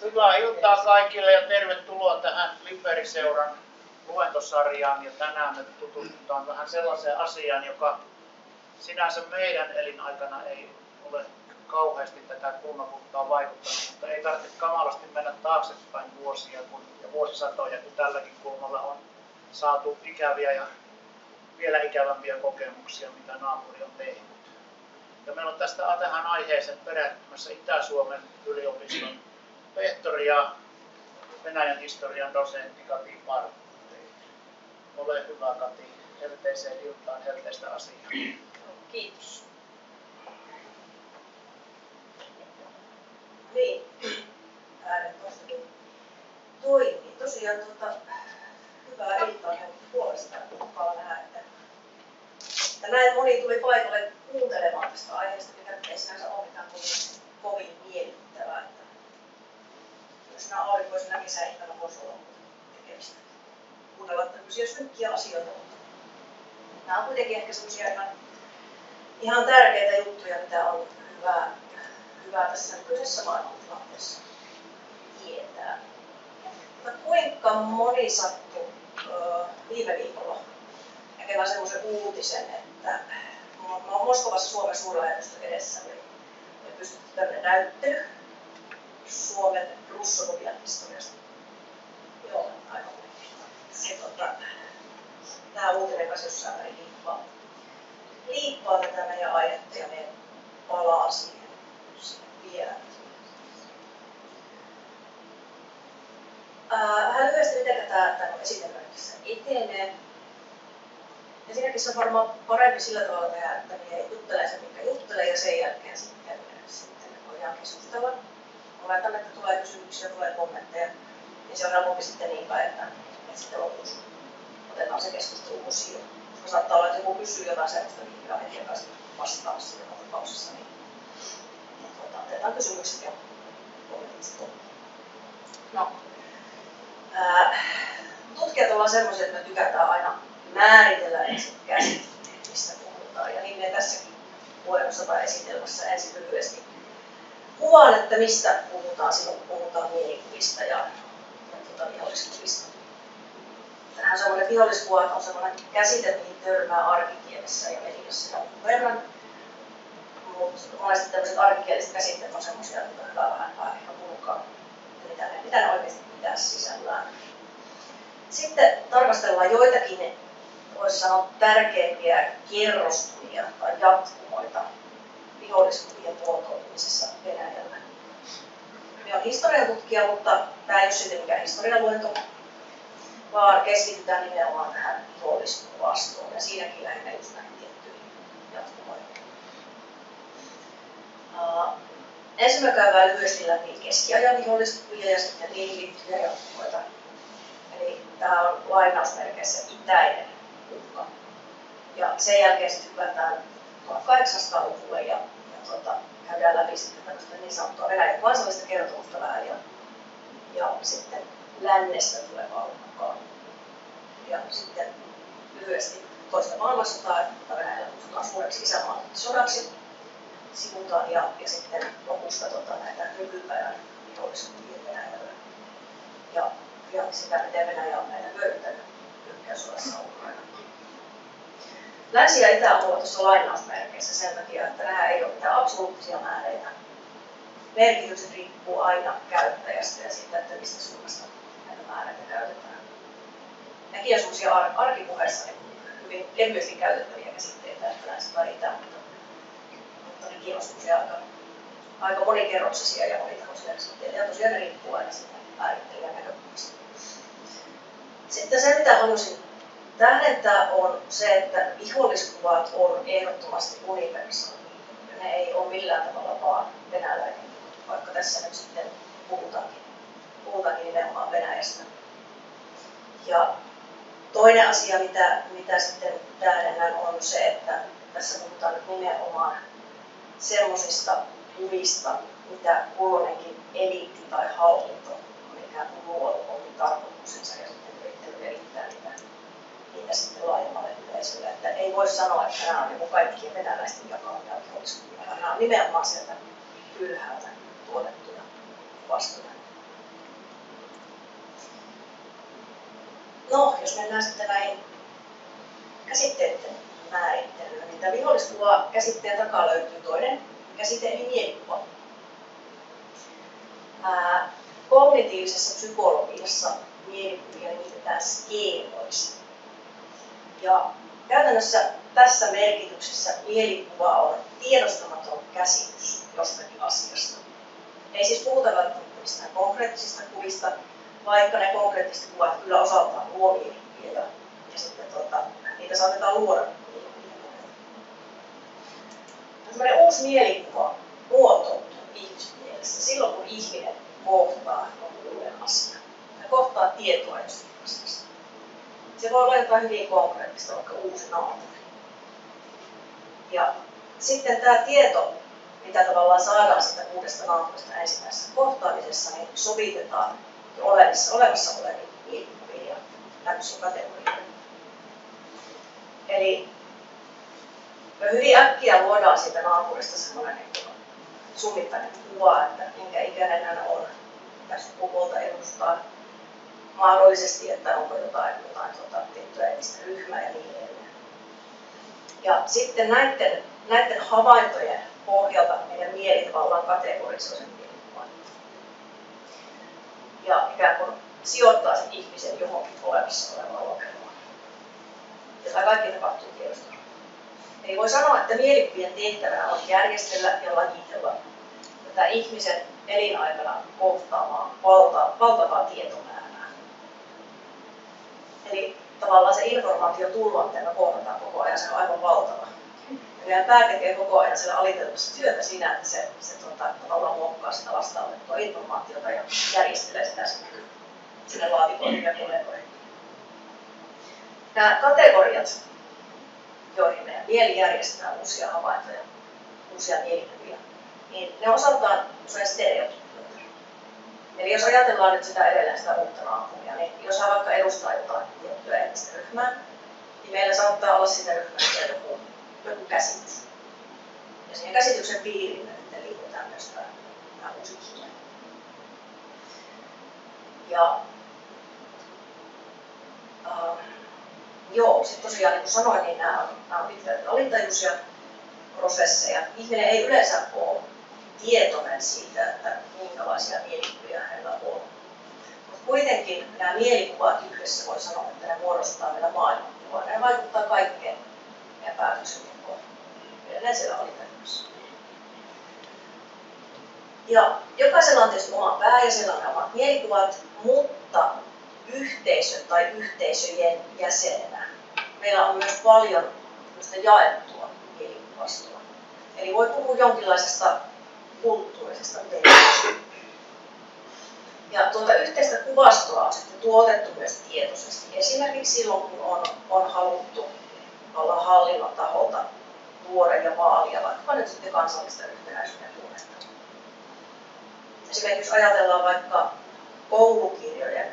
Hyvää iltaa kaikille ja tervetuloa tähän Liperi-seuran luentosarjaan. Ja tänään me tutustutaan vähän sellaiseen asiaan, joka sinänsä meidän elinaikana ei ole kauheasti tätä kulmakuntaa vaikuttanut, mutta ei tarvitse kamalasti mennä taaksepäin vuosia ja vuosisatoja, kun tälläkin kulmalla on saatu ikäviä ja vielä ikävämpiä kokemuksia, mitä naapuri on tehnyt. Ja meillä on tähän aiheeseen perehtymässä Itä-Suomen yliopiston rehtori ja Venäjän historian dosentti Kati Parkkinen. Ole hyvä, Kati. Helteiseen iltaan, helteistä asiaa. Kiitos. Niin, äänen tuostakin toimii. Tosiaan hyvää iltaa puolestaan. Mukava nähdä, että näin moni tuli paikalle kuuntelemaan tästä aiheesta, mikä ei sinänsä ole mitään kovin miellyttävää. Jos nämä aurinkoisena kesäiltana voisi olla tekemistä. Kuunnella tämmöisiä synkkiä asioita, mutta nämä on kuitenkin ehkä semmoisia ihan tärkeitä juttuja, mitä on hyvä tässä nykyisessä maailmantilanteessa tietää. Mutta kuinka moni sattui viime viikolla näkemään semmoisen uutisen, että Moskovassa Suomen suurlähetystön edessä oli pystytty tämmöinen näyttely Suomen russofobian historiasta. Joo, aika tämä uutinen kanssa jossain määrin liippaa tätä meidän aihetta ja meidän palaa siihen vielä. Vähän lyhyesti, miten tämä esitelmässä etenee. Ensinnäkin on varmaan parempi sillä tavalla tehdä, että minä juttelen sen, minkä juttelen, ja sen jälkeen sitten voidaan keskustella. Oletan, että tulee kysymyksiä, tulee kommentteja, niin se on helpompi sitten niin päin, että sitten lopussa otetaan se keskustelu osio. Koska saattaa olla, että joku kysyy jotain sellaista, mihin on hetken kanssa vastaamassa joka tapauksessa, niin otetaan kysymykset ja kommentit sitten. No, tutkijat ollaan semmoisia, että me tykätään aina määritellä ensin käsitteet, mistä puhutaan. Ja niin me tässäkin luennossa tai esitelmässä ensin lyhyesti kuvaan, että mistä puhutaan silloin, kun puhutaan mielikuvista ja viholliskuvista. Tähän semmoinen viholliskuva on semmoinen käsite, mihin törmää arkikielessä ja mediassa jonkun verran. Mutta monesti tämmöiset arkikieliset käsitteet on semmoisia, että on hyvä vähän ehkä purkaa, mitä ne oikeasti pitää sisällään. Sitten tarkastellaan joitakin, voisi sanoa, tärkeimpiä kerrostumia tai jatkumoita viholliskuvien muotoutumisessa Venäjällä. Minä olen historiantutkija, mutta tämä ei ole sitten mikään historialuento, vaan keskitytään nimenomaan tähän viholliskuvastoon ja siinäkin lähinnä just näihin tiettyihin jatkumoihin. Ensin me käydään lyhyesti läpi keskiajan viholliskuvia ja sitten niihin liittyviä jatkumoita. Eli tämä on lainausmerkeissä itäinen uhka. Ja sen jälkeen sitten hypätään 1800-luvulle ja käydään läpi sitten tämmöistä niin sanottua Venäjän kansallista kertomusta vähän ja sitten lännestä tulevaa uhkaa. Ja sitten lyhyesti toista maailmansotaa, että Venäjällä kutsutaan suureksi isänmaalliseksi sodaksi sivutaan ja sitten lopusta näitä nykypäivän viholliskuvia Venäjällä. Ja sitä, miten Venäjä on näitä hyödyntänyt hyökkäyssodassa Ukrainaan. Länsi ja itä on tuossa lainausmerkeissä sen takia, että nämä ei ole mitään absoluuttisia määreitä. Merkitykset riippuu aina käyttäjästä ja siitä, että mistä suunnasta näitä määreitä käytetään. Näkin on sellaisia arkipuheessa hyvin kevyesti käytettäviä käsitteitä, että länsi tai itä, mutta nekin on sellaisia aika monikerroksisia ja monitahoisia käsitteitä. Ja tosiaan ne riippuu aina siitä määrittelijän näkökulmasta. Sitten se, mitä halusin tähdentää, on se, että viholliskuvat on ehdottomasti universaalia. Ne ei ole millään tavalla vaan venäläinen, vaikka tässä nyt sitten puhutaankin nimenomaan Venäjästä. Ja toinen asia, mitä sitten tähdennän, on se, että tässä puhutaan nyt nimenomaan semmoisista kuvista, mitä kulloinenkin eliitti tai hallinto on ikään kuin luonut omin tarkoituksensa ja sitten yrittänyt elittää niitä sitten laajemmalle yleisölle. Että ei voi sanoa, että nämä on niin kaikkien venäläisten jakamia viholliskuvia, vaan nämä on nimenomaan sieltä ylhäältä tuotettuja vastuja. No, jos mennään sitten näihin käsitteiden määrittelyyn, niin tämä viholliskuva käsitteen takaa löytyy toinen käsite, eli mielikuva. Kognitiivisessa psykologiassa mielikuvia nimitetään skeemoiksi. Ja käytännössä tässä merkityksessä mielikuva on tiedostamaton käsitys jostakin asiasta. Ei siis puhuta välttämättä mistään konkreettisista kuvista, vaikka ne konkreettiset kuvat kyllä osaltaan luo mielikuvia ja sitten niitä saatetaan luoda mielikuvia. Tällainen uusi mielikuva muotoutuu ihmismielessä silloin, kun ihminen kohtaa jonkun uuden asian ja kohtaa tietoa jostakin asiasta. Se voi olla jotain hyvin konkreettista, vaikka uusi naapuri. Ja sitten tämä tieto, mitä tavallaan saadaan sitä uudesta naapurista ensimmäisessä kohtaamisessa, niin sovitetaan jo olemassa oleviin mielikuviin ja tämmöisiin kategorioihin. Eli me hyvin äkkiä luodaan siitä naapurista semmoinen summittainen kuva, että minkä ikäinen hän on, mitä sukupuolta edustaa, mahdollisesti, että onko jotain tiettyä etnistä ryhmää ja niin edelleen. Ja sitten näiden havaintojen pohjalta meidän mieli tavallaan kategorisoi sen mielikuvan. Ja ikään kuin sijoittaa sen ihmisen johonkin olemassa olevaan lokeroon. Ja tämä kaikki tapahtuu tiedostolla. Ei voi sanoa, että mielikuvien tehtävänä on järjestellä ja lajitella tätä ihmisen elinaikana kohtaamaan valtavaa tietomäärää. Eli tavallaan se informaatiotulva, mitä me kohdataan koko ajan, se on aivan valtava. Ja meidän pää tekee koko ajan siellä alitelmassa työtä siinä, että se tavallaan muokkaa sitä vastaanotettua informaatiota ja järjestelee sitä sinne laatikoihin ja konekoihin. Nämä kategoriat, joihin meidän mieli järjestää uusia havaintoja, uusia mielikuvia, niin ne osaltaan usein stereotypioita. Eli jos ajatellaan nyt sitä edelleen sitä uutta naapuria, niin jos hän vaikka edustaa jotain tiettyä etnistä ryhmää, niin meillä saattaa olla sitä ryhmästä joku käsitys. Ja siihen käsityksen piiriin me liitetään myös tämä uusi kieli. Ja sitten tosiaan niin kuin sanoin, niin nämä on pitkälti alintajuisia prosesseja. Ihminen ei yleensä ole tietoinen siitä, että minkälaisia mielikuvia hänellä on. Mutta kuitenkin nämä mielikuvat yhdessä voi sanoa, että ne muodostaa meidän maailmankuvaa. Ne vaikuttaa kaikkeen meidän päätöksentekoon. Edelleen siellä alintajuudessa. Ja jokaisella on tietysti oma pää ja siellä on ne omat mielikuvat, mutta yhteisö tai yhteisöjen jäsenenä meillä on myös paljon jaettua mielikuvastoa. Eli voi puhua jonkinlaisesta kulttuurisesta verkosta. Ja tuota yhteistä kuvastoa on sitten tuotettu myös tietoisesti. Esimerkiksi silloin, kun on haluttu olla hallinnon taholta luoda ja vaalia vaikka nyt sitten kansallista yhtenäisyyden tunnetta. Esimerkiksi ajatellaan vaikka koulukirjojen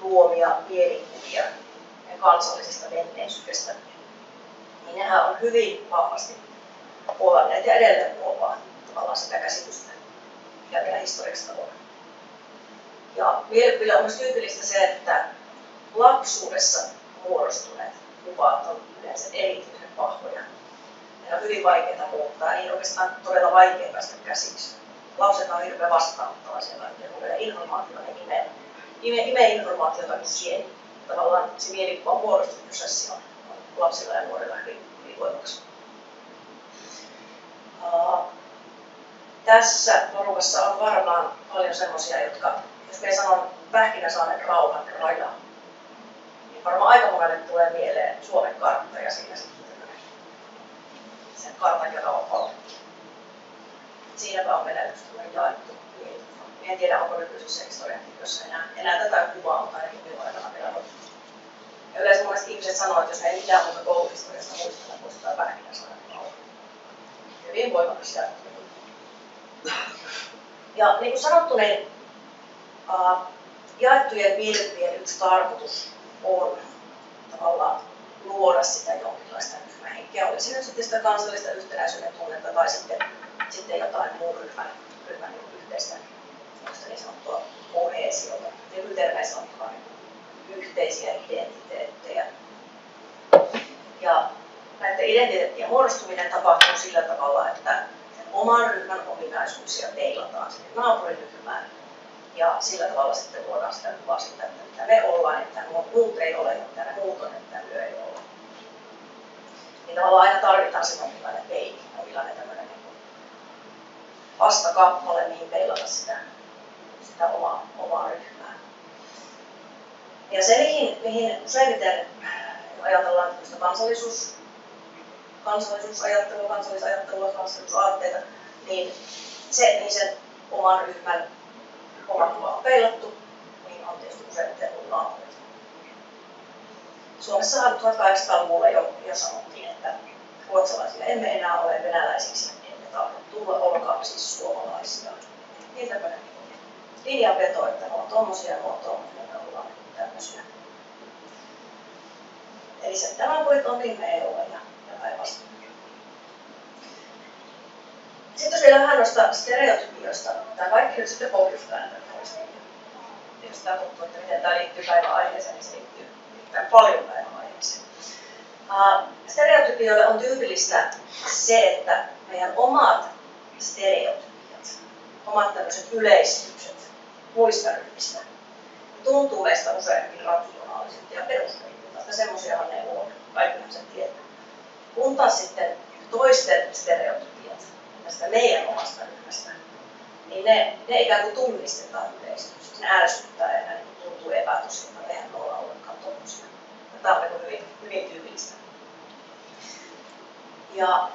luomia mielikuvia ja kansallisesta menneisyydestä, niin nehän on hyvin vahvasti huolanneet ja edelleen luovaa tavallaan sitä käsitystä, mikä meillä historiasta on. Ja mielikuville on myös tyypillistä se, että lapsuudessa muodostuneet kuvat on yleensä erityisen vahvoja. Ne on hyvin vaikeita muuttaa, niin oikeastaan todella vaikea päästä käsiksi. Lapset on hirveän vastaanottavaisia, ja informaatiota imee informaatiota niin sieni. Tavallaan se mielikuvan muodostusprosessi on lapsilla ja nuorilla hyvin voimakas. Tässä porukassa on varmaan paljon semmoisia, jotka, jos me sanon Pähkinäsaaren rauhan raja, niin varmaan aika monelle tulee mieleen Suomen kartta ja siinä sitten sen kartan ja rauhan palkki. Siinäpä on meillä yksi tämmöinen jaettu mielikuva. En tiedä, onko nykyisessä historiankirjoissa enää tätä kuvaa, mutta ainakin minun aikana meillä on. Ja yleensä monesti ihmiset sanoo, että jos me ei mitään muuta kouluhistoriasta muistella, niin muistetaan Pähkinäsaaren rauhan. Hyvin voimakas jaettu. Ja niin kuin sanottu, niin jaettujen mielikuvien yksi tarkoitus on tavallaan luoda sitä jonkinlaista ryhmähenkeä. Olisi nyt sitten sitä kansallista yhtenäisyyden tunnetta tai sitten jotain muun ryhmän yhteistä niin sanottua koheesiota. Nykytermeen sanotaan yhteisiä identiteettejä. Ja näiden identiteettien muodostuminen tapahtuu sillä tavalla, että oman ryhmän ominaisuuksia teilataan sinne naapuriryhmään. Ja sillä tavalla sitten luodaan sitä kuvaa siitä, että mitä me ollaan, että muut ei ole, ja mitä ne muut on, että me ei ole. Niin tavallaan aina tarvitaan se jonkinlainen peili, jonkinlainen tämmöinen vastakappale, mihin peilata sitä omaa ryhmää. Ja se, mihin useimmiten ajatellaan kansallisuusajattelua, kansallisuusaatteita, niin se, mihin sen oman ryhmän oma kuva on peilattu, niin on tietysti useimmiten ollut naapurit. Suomessahan 1800-luvulla jo sanottiin, että ruotsalaisille emme enää ole venäläisiksi, emme tahdo tulla, olkaa siis suomalaisia. Niin tämmöinen linjanveto, että ne on tommosia, ne ollaan tämmöisiä. Eli se, että naapurit on, niin me ei ole ja päinvastoin. Sitten jos vielä vähän noista stereotypioista, tämä kaikki nyt sitten pohjustaa näitä vihollismieliä. Jos tämä tuntuu, että miten tämä liittyy päiväaiheeseen, niin se liittyy paljon päiväaiheeseen. Stereotypioille on tyypillistä se, että meidän omat stereotypiat, omat tämmöiset yleistykset muista ryhmistä, tuntuu meistä useinkin rationaaliset ja perusteltuja. Semmoisiahan ne on, kaikkihan sen tietää. Kun taas sitten toisten stereotypiat tästä meidän omasta ryhmästä, niin ne ikään kuin tunnistetaan yleistyksessä. Ne ärsyttää ja ne tuntuu epätosilta. Eihän me olla ollenkaan tommosia. Tämä on hyvin, hyvin tyypillistä. Ja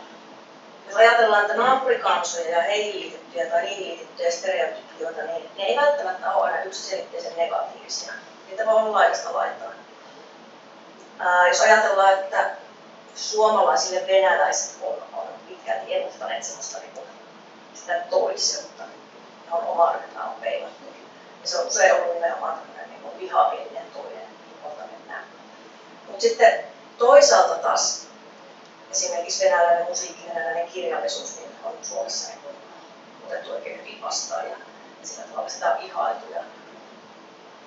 jos ajatellaan, että naapurikansoja ja heihin liitettyjä tai niihin liitettyjä stereotypioita, niin ne ei välttämättä ole aina yksiselitteisen negatiivisia. Niitä voi olla laidasta laitaan. Jos ajatellaan, että suomalaisille venäläiset on pitkälti edustaneet sellaista sitä toiseutta, johon oma ryhmä on peilattu. Ja se on usein ollut nimenomaan tämmöinen vihamielinen toinen, jolta mennään. Mutta sitten toisaalta taas esimerkiksi venäläinen musiikki, venäläinen kirjallisuus niin on Suomessa otettu oikein hyvin vastaan ja sillä tavalla sitä on ihailtu.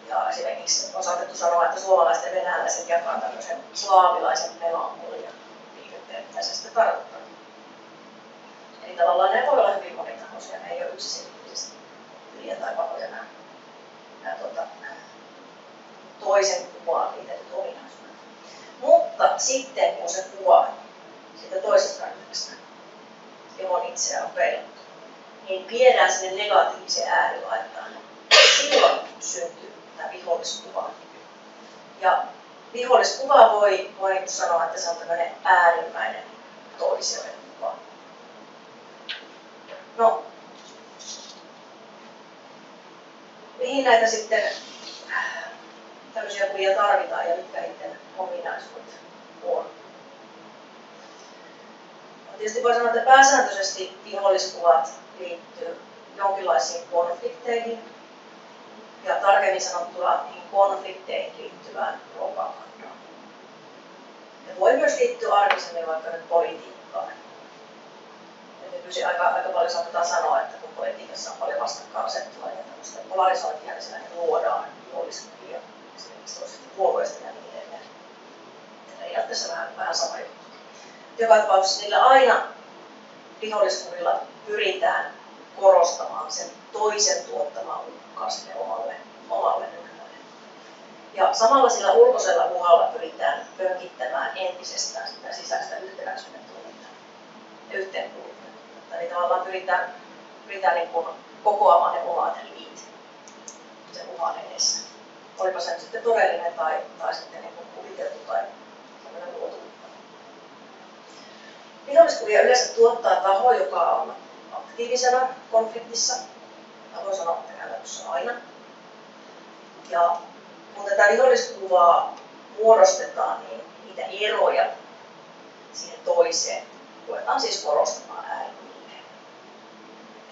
Ja esimerkiksi on saatettu sanoa, että suomalaiset ja venäläiset jakaa tämmöisen slaavilaisen melankolian liikenteen, mitä se sitten tarkoittaa. Eli tavallaan ne voi olla hyvin monitahoisia, ne ei ole yksiselitteisesti hyviä tai pahoja nämä toisen kuvaan liitetyt ominaisuudet. Mutta sitten kun se kuva siitä toisesta ryhmästä, johon itseään on peilattu, niin viedään sinne negatiivisen äärilaitaan. Silloin syntyy tämä viholliskuva. Ja viholliskuva voi sanoa, että se on tämmöinen äärimmäinen toiselle kuva. No, mihin näitä sitten tämmöisiä kuvia tarvitaan ja mitkä niiden ominaisuudet on? Tietysti voi sanoa, että pääsääntöisesti viholliskuvat liittyy jonkinlaisiin konflikteihin ja tarkemmin sanottuna niihin konflikteihin liittyvään propagandaan. Ja voi myös liittyä arkisemmin vaikka nyt politiikkaan. Nykyisin aika paljon saatetaan sanoa, että kun politiikassa on paljon vastakkainasettelua ja tämmöistä polarisointia, niin siinä luodaan viholliskuvia esimerkiksi toisesta puolueesta ja niin edelleen. Periaatteessa vähän sama juttu. Joka tapauksessa niillä aina viholliskuvilla pyritään korostamaan sen toisen tuottamaa uhkaa sinne omalle ryhmälle. Ja samalla sillä ulkoisella uhalla pyritään pönkittämään entisestään sitä sisäistä yhtenäisyyden tunnetta ja yhteenkuuluvuutta. Eli tavallaan pyritään niin kuin kokoamaan ne omat rivit sen uhan edessä. Olipa se nyt sitten todellinen tai sitten niin kuin kuviteltu tai sellainen luotu. Viholliskuvia yleensä tuottaa taho, joka on aktiivisena konfliktissa. Ja voi sanoa, että käytännössä aina. Ja kun tätä viholliskuvaa muodostetaan, niin niitä eroja siihen toiseen ruvetaan siis korostamaan äärimmilleen.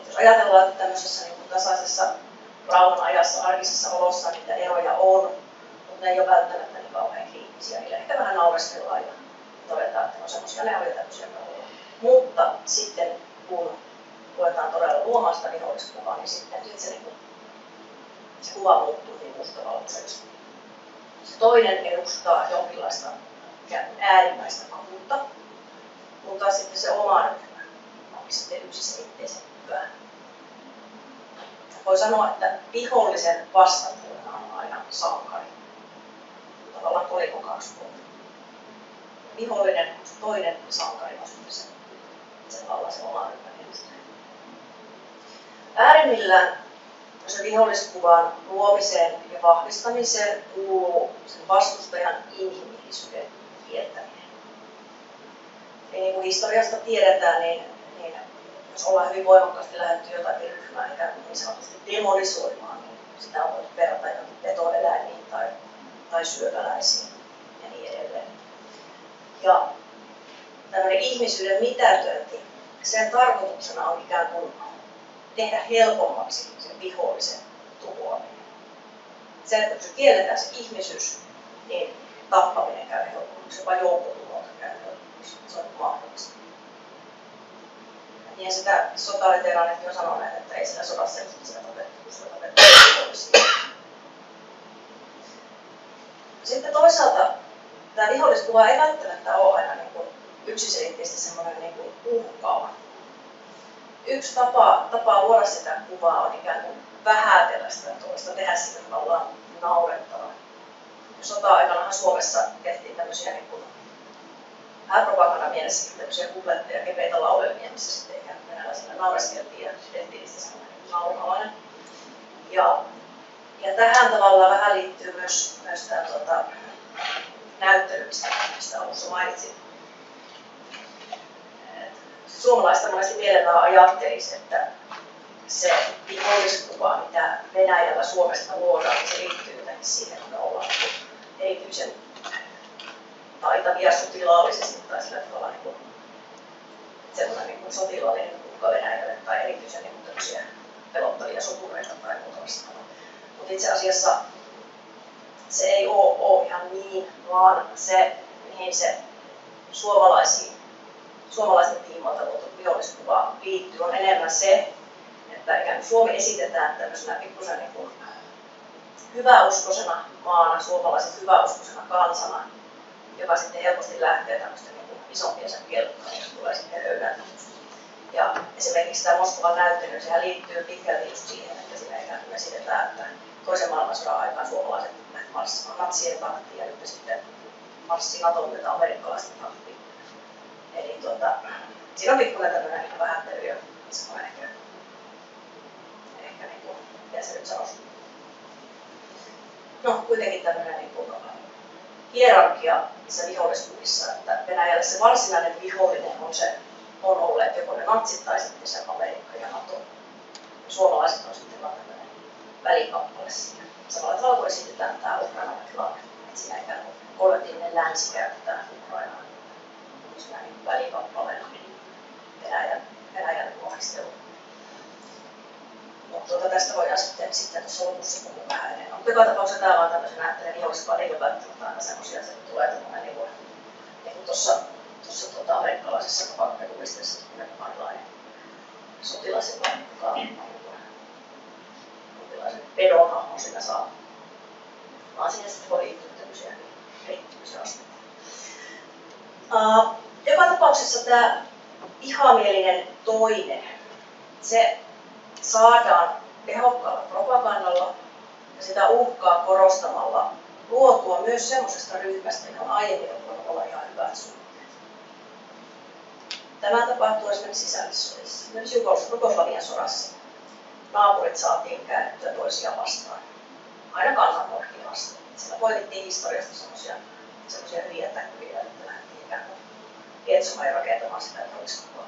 Jos ajatellaan, että tämmöisessä niin tasaisessa rauhan ajassa, arkisessa olossa niitä eroja on, mutta ne ei ole välttämättä niin kauhean kriittisiä. Niillä ehkä vähän naureskellaan ja todetaan, että no semmoisia ne oli tämmöisiä kauhean. Mutta sitten kun ruvetaan todella luomaan sitä viholliskuvaa, niin sitten se kuva muuttuu niin mustavalkoiseksi. Se toinen edustaa jonkinlaista äärimmäistä kavuutta, mutta sitten se oma ryhmä on sitten yksiselitteisempää. Voi sanoa, että vihollisen vastapuolena on aina sankari. Tavallaan kolikon kaksi puolta. Vihollinen on se toinen, sankari on sitten se oma ryhmän edustaja. Äärimmillään sen viholliskuvan luomiseen ja vahvistamiseen kuuluu sen vastustajan inhimillisyyden kieltäminen. Eli niin kuin historiasta tiedetään, niin jos ollaan hyvin voimakkaasti lähdetty jotakin ryhmää ikään kuin niin sanotusti demonisoimaan, niin sitä on voitu verrata johonkin petoeläimiin tai syöpäläisiin ja niin edelleen. Ja tämmöinen ihmisyyden mitätöinti, sen tarkoituksena on ikään kuin tehdä helpommaksi sen vihollisen tuhoaminen. Se, että kun se kielletään se ihmisyys, niin tappaminen käy helpommaksi, jopa joukkotuhoa käy helpommaksi. Se on mahdollista. Ja sitä sotaveteraanit on sanoneet, että ei sillä sodassa ihmisiä tapettu, kun sillä tapettu vihollisia. Sitten toisaalta tämä viholliskuva ei välttämättä ole aina niin kuin yksiselitteisesti semmoinen niin kuin uhkaava. Yksi tapa luoda sitä kuvaa on ikään kuin vähätellä sitä toista, tehdä sitä tavallaan naurettavaa. Sota-aikanahan Suomessa tehtiin tämmöisiä niin kuin propagandan mielessä tämmöisiä kupletteja, kepeitä laulelmia, missä sitten ikään kuin venäläisillä naureskeltiin ja tehtiin niistä semmoinen naurunalainen. Ja tähän tavallaan vähän liittyy myös tämä näyttely, mistä alussa mainitsin. Suomalaiset monesti mielellään ajattelisi, että se viholliskuva, mitä Venäjällä Suomesta luodaan, niin se liittyy jotenkin siihen, että me ollaan erityisen taitavia sotilaallisesti tai sillä tavalla sellainen sotilaallinen uhka Venäjälle tai erityisen tämmöisiä pelottavia sotureita tai muuta vastaavaa. Mutta itse asiassa se ei ole ihan niin, vaan se, mihin se suomalaisten tiimoilta luotu viholliskuva liittyy, on enemmän se, että ikään kuin Suomi esitetään tämmöisenä pikkusen niin hyväuskoisena maana, suomalaiset hyväuskoisena kansana, joka sitten helposti lähtee tämmöisten niin isompiensa kelkkaan ja tulee sitten höydännetyksi. Ja esimerkiksi tämä Moskovan näyttely, sehän liittyy pitkälti just siihen, että siinä ikään kuin esitetään, että toisen maailmansodan aikaan suomalaiset marssivat natsien tahtiin ja nyt sitten marssii Naton myötä amerikkalaisten tahtiin. Eli siinä on pikkuinen tämmöinen niin vähättely ja semmoinen ehkä niin kuin, mitä se nyt sanoisi. No kuitenkin tämmöinen niin kuin hierarkia niissä viholliskuvissa, että Venäjälle se varsinainen vihollinen on olleet joko ne natsit tai sitten se Amerikka ja Nato. Suomalaiset on sitten vaan tämmöinen välikappale siinä. Samalla tavalla kuin esitetään tämä Ukrainan tilanne, että siinä ikään kuin kollektiivinen länsi käyttää Ukrainaa niin välikappaleena Venäjän kohdistelu. Mutta tästä voidaan sitten tuossa lopussa puhua vähän enemmän. Mutta joka tapauksessa tämä on tämmöisen näyttelijän viholliskuva, ei ole välttämättä aina semmoisia, että tulee tämmöinen niin kuin tuossa amerikkalaisessa vapaakuvistessa tämmöinen sotilas, joka on jonkinlaisen pedonhahmon siinä saa. Vaan siihen sitten voi liittyä tämmöisiä aspekteja. Joka tapauksessa tämä vihamielinen toinen, se saadaan tehokkaalla propagandalla ja sitä uhkaa korostamalla luotua myös semmoisesta ryhmästä, johon aiemmin on voinut olla ihan hyvät suhteet. Tämä tapahtuu esimerkiksi sisällissodissa. Esimerkiksi Jugoslavian sodassa naapurit saatiin käännettyä toisiaan vastaan, aina kansanmurhia vastaan. Siellä poikittiin historiasta semmoisia hyviä näkyviä, että lähdettiin ikään kuin lietsomaan ja rakentamaan sitä viholliskuvaa.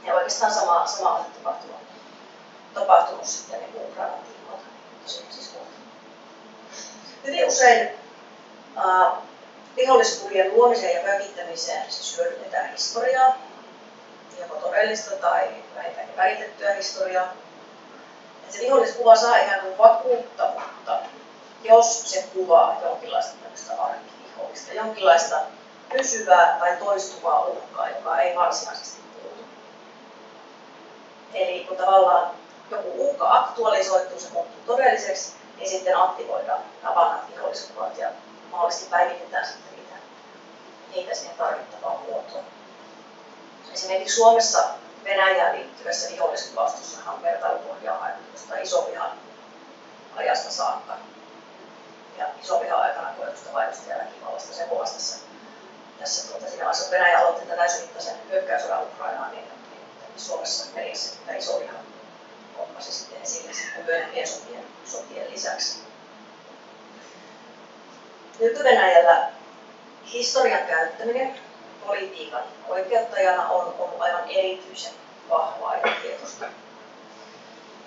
Ja oikeastaan sama on tapahtunut sitten niin Ukrainan tiimoilta. Siis hyvin usein viholliskuvien luomiseen ja pönkittämiseen siis hyödynnetään historiaa, joko todellista tai vähintäänkin väritettyä historiaa. Et se viholliskuva saa ikään kuin vakuuttavuutta, jos se kuvaa jonkinlaista arkivihollista, jonkinlaista pysyvää tai toistuvaa uhkaa, joka ei varsinaisesti puutu. Eli kun tavallaan joku uhka aktualisoituu, se muuttuu todelliseksi, niin sitten aktivoidaan nämä vanhat viholliskuvat ja mahdollisesti päivitetään sitten niitä siihen tarvittavaan muotoon. Esimerkiksi Suomessa Venäjään liittyvässä viholliskuvastussahan vertailupohjaa haettu jostain isovihan ajasta saakka. Ja isovihan aikana koetusta vainosta ja väkivallasta sen kuvassa tässä siinä vaiheessa, kun Venäjä aloitti tätä täysimittaisen hyökkäyssodan Ukrainaan, niin Suomessa mediassa tämä isovihan oppasi sitten esille myöhempien sotien lisäksi. Nyky-Venäjällä historian käyttäminen politiikan oikeuttajana on ollut aivan erityisen vahvaa ja tietoista.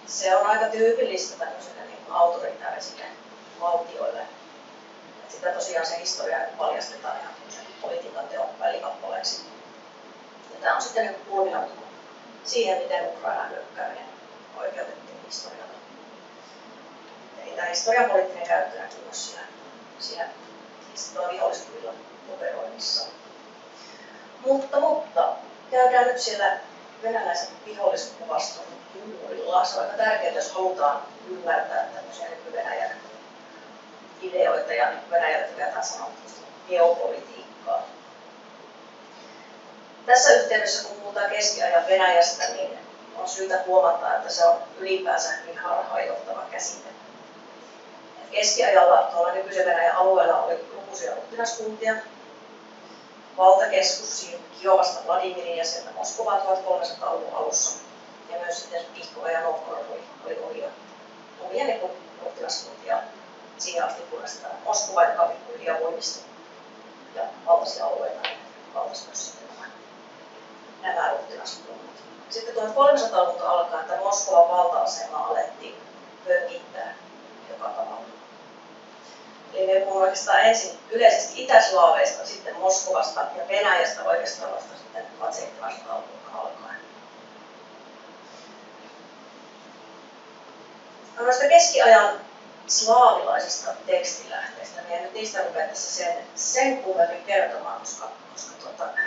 Se on aika tyypillistä tämmöisille niin autoritäärisille valtioille. Et sitä tosiaan se historia paljastetaan ihan politiikan teon välikappaleeksi. Ja tämä on sitten niin kulminoitunut siihen, miten Ukrainan hyökkääminen oikeutettiin historialla. Eli tämä historian poliittinen käyttö näkyy myös siinä viholliskuvilla operoinnissa. Mutta käydään nyt siellä venäläisen viholliskuvaston juurilla. Se on aika tärkeää, jos halutaan ymmärtää tämmöisiä nyky-Venäjän ideoita ja Venäjältä tykätään sanoa geopolitiikkaa. Tässä yhteydessä, kun puhutaan keskiajan Venäjästä, niin on syytä huomata, että se on ylipäänsä hyvin harhaanjohtava käsite. Keskiajalla tuolla nykyisen Venäjän alueella oli lukuisia ruhtinaskuntia. Valtakeskus siirtyi Kiovasta Vladimiriin ja sieltä Moskovaan 1300-luvun alussa. Ja myös sitten Pihkova ja Novgorod oli omia ruhtinaskuntia siihen asti, kunnes Moskova, joka pikkuhiljaa voimistui ja valtasi alueita, niin valtasi myös sitten nämä ruhtinaskunnat. Sitten 1300-luvulta alkaen että Moskovan valta-asemaa alettiin pönkittää joka tavalla. Eli me puhumme oikeastaan ensin yleisesti itäslaaveista, sitten Moskovasta ja Venäjästä oikeastaan vasta sitten 1700-luvulta alkaen. Noista keskiajan slaavilaisista tekstilähteistä, niin en nyt niistä rupea tässä sen kummemmin kertomaan, koska ne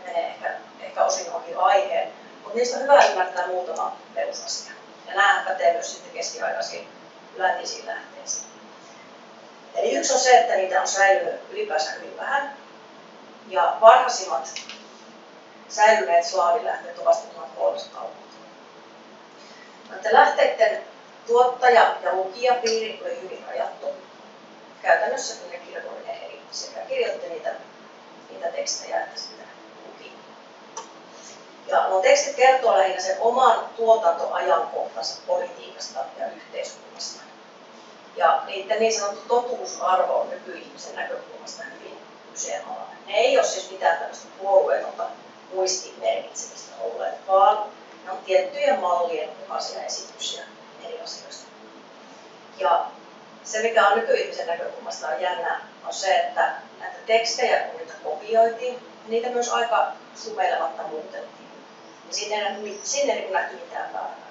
menee ehkä osin ohi aiheen, mutta niistä on hyvä ymmärtää muutama perusasia. Ja nämä pätee myös sitten keskiaikaisiin läntisiin lähteisiin. Eli yksi on se, että niitä on säilynyt ylipäänsä hyvin vähän. Ja varhaisimmat säilyneet slaavilähteet ovat vasta 1300-luvulta. Näiden lähteiden tuottaja- ja lukijapiiri oli hyvin rajattu. Käytännössä kyllä kirkollinen eliitti sekä kirjoitti niitä tekstejä että sitten luki. Ja nuo tekstit kertoo lähinnä sen oman tuotantoajankohtansa politiikasta ja yhteiskunnasta. Ja niiden niin sanottu totuusarvo on nykyihmisen näkökulmasta hyvin kyseenalainen. Ne ei ole siis mitään tällaista puolueetonta muistin merkitsemistä olleet, vaan ne on tiettyjen mallien mukaisia esityksiä eri asioista. Ja se, mikä on nykyihmisen näkökulmasta on jännää, on se, että näitä tekstejä, kun niitä kopioitiin, niitä myös aika sumeilematta muuteltiin. Ja sinne ei nähty mitään väärää.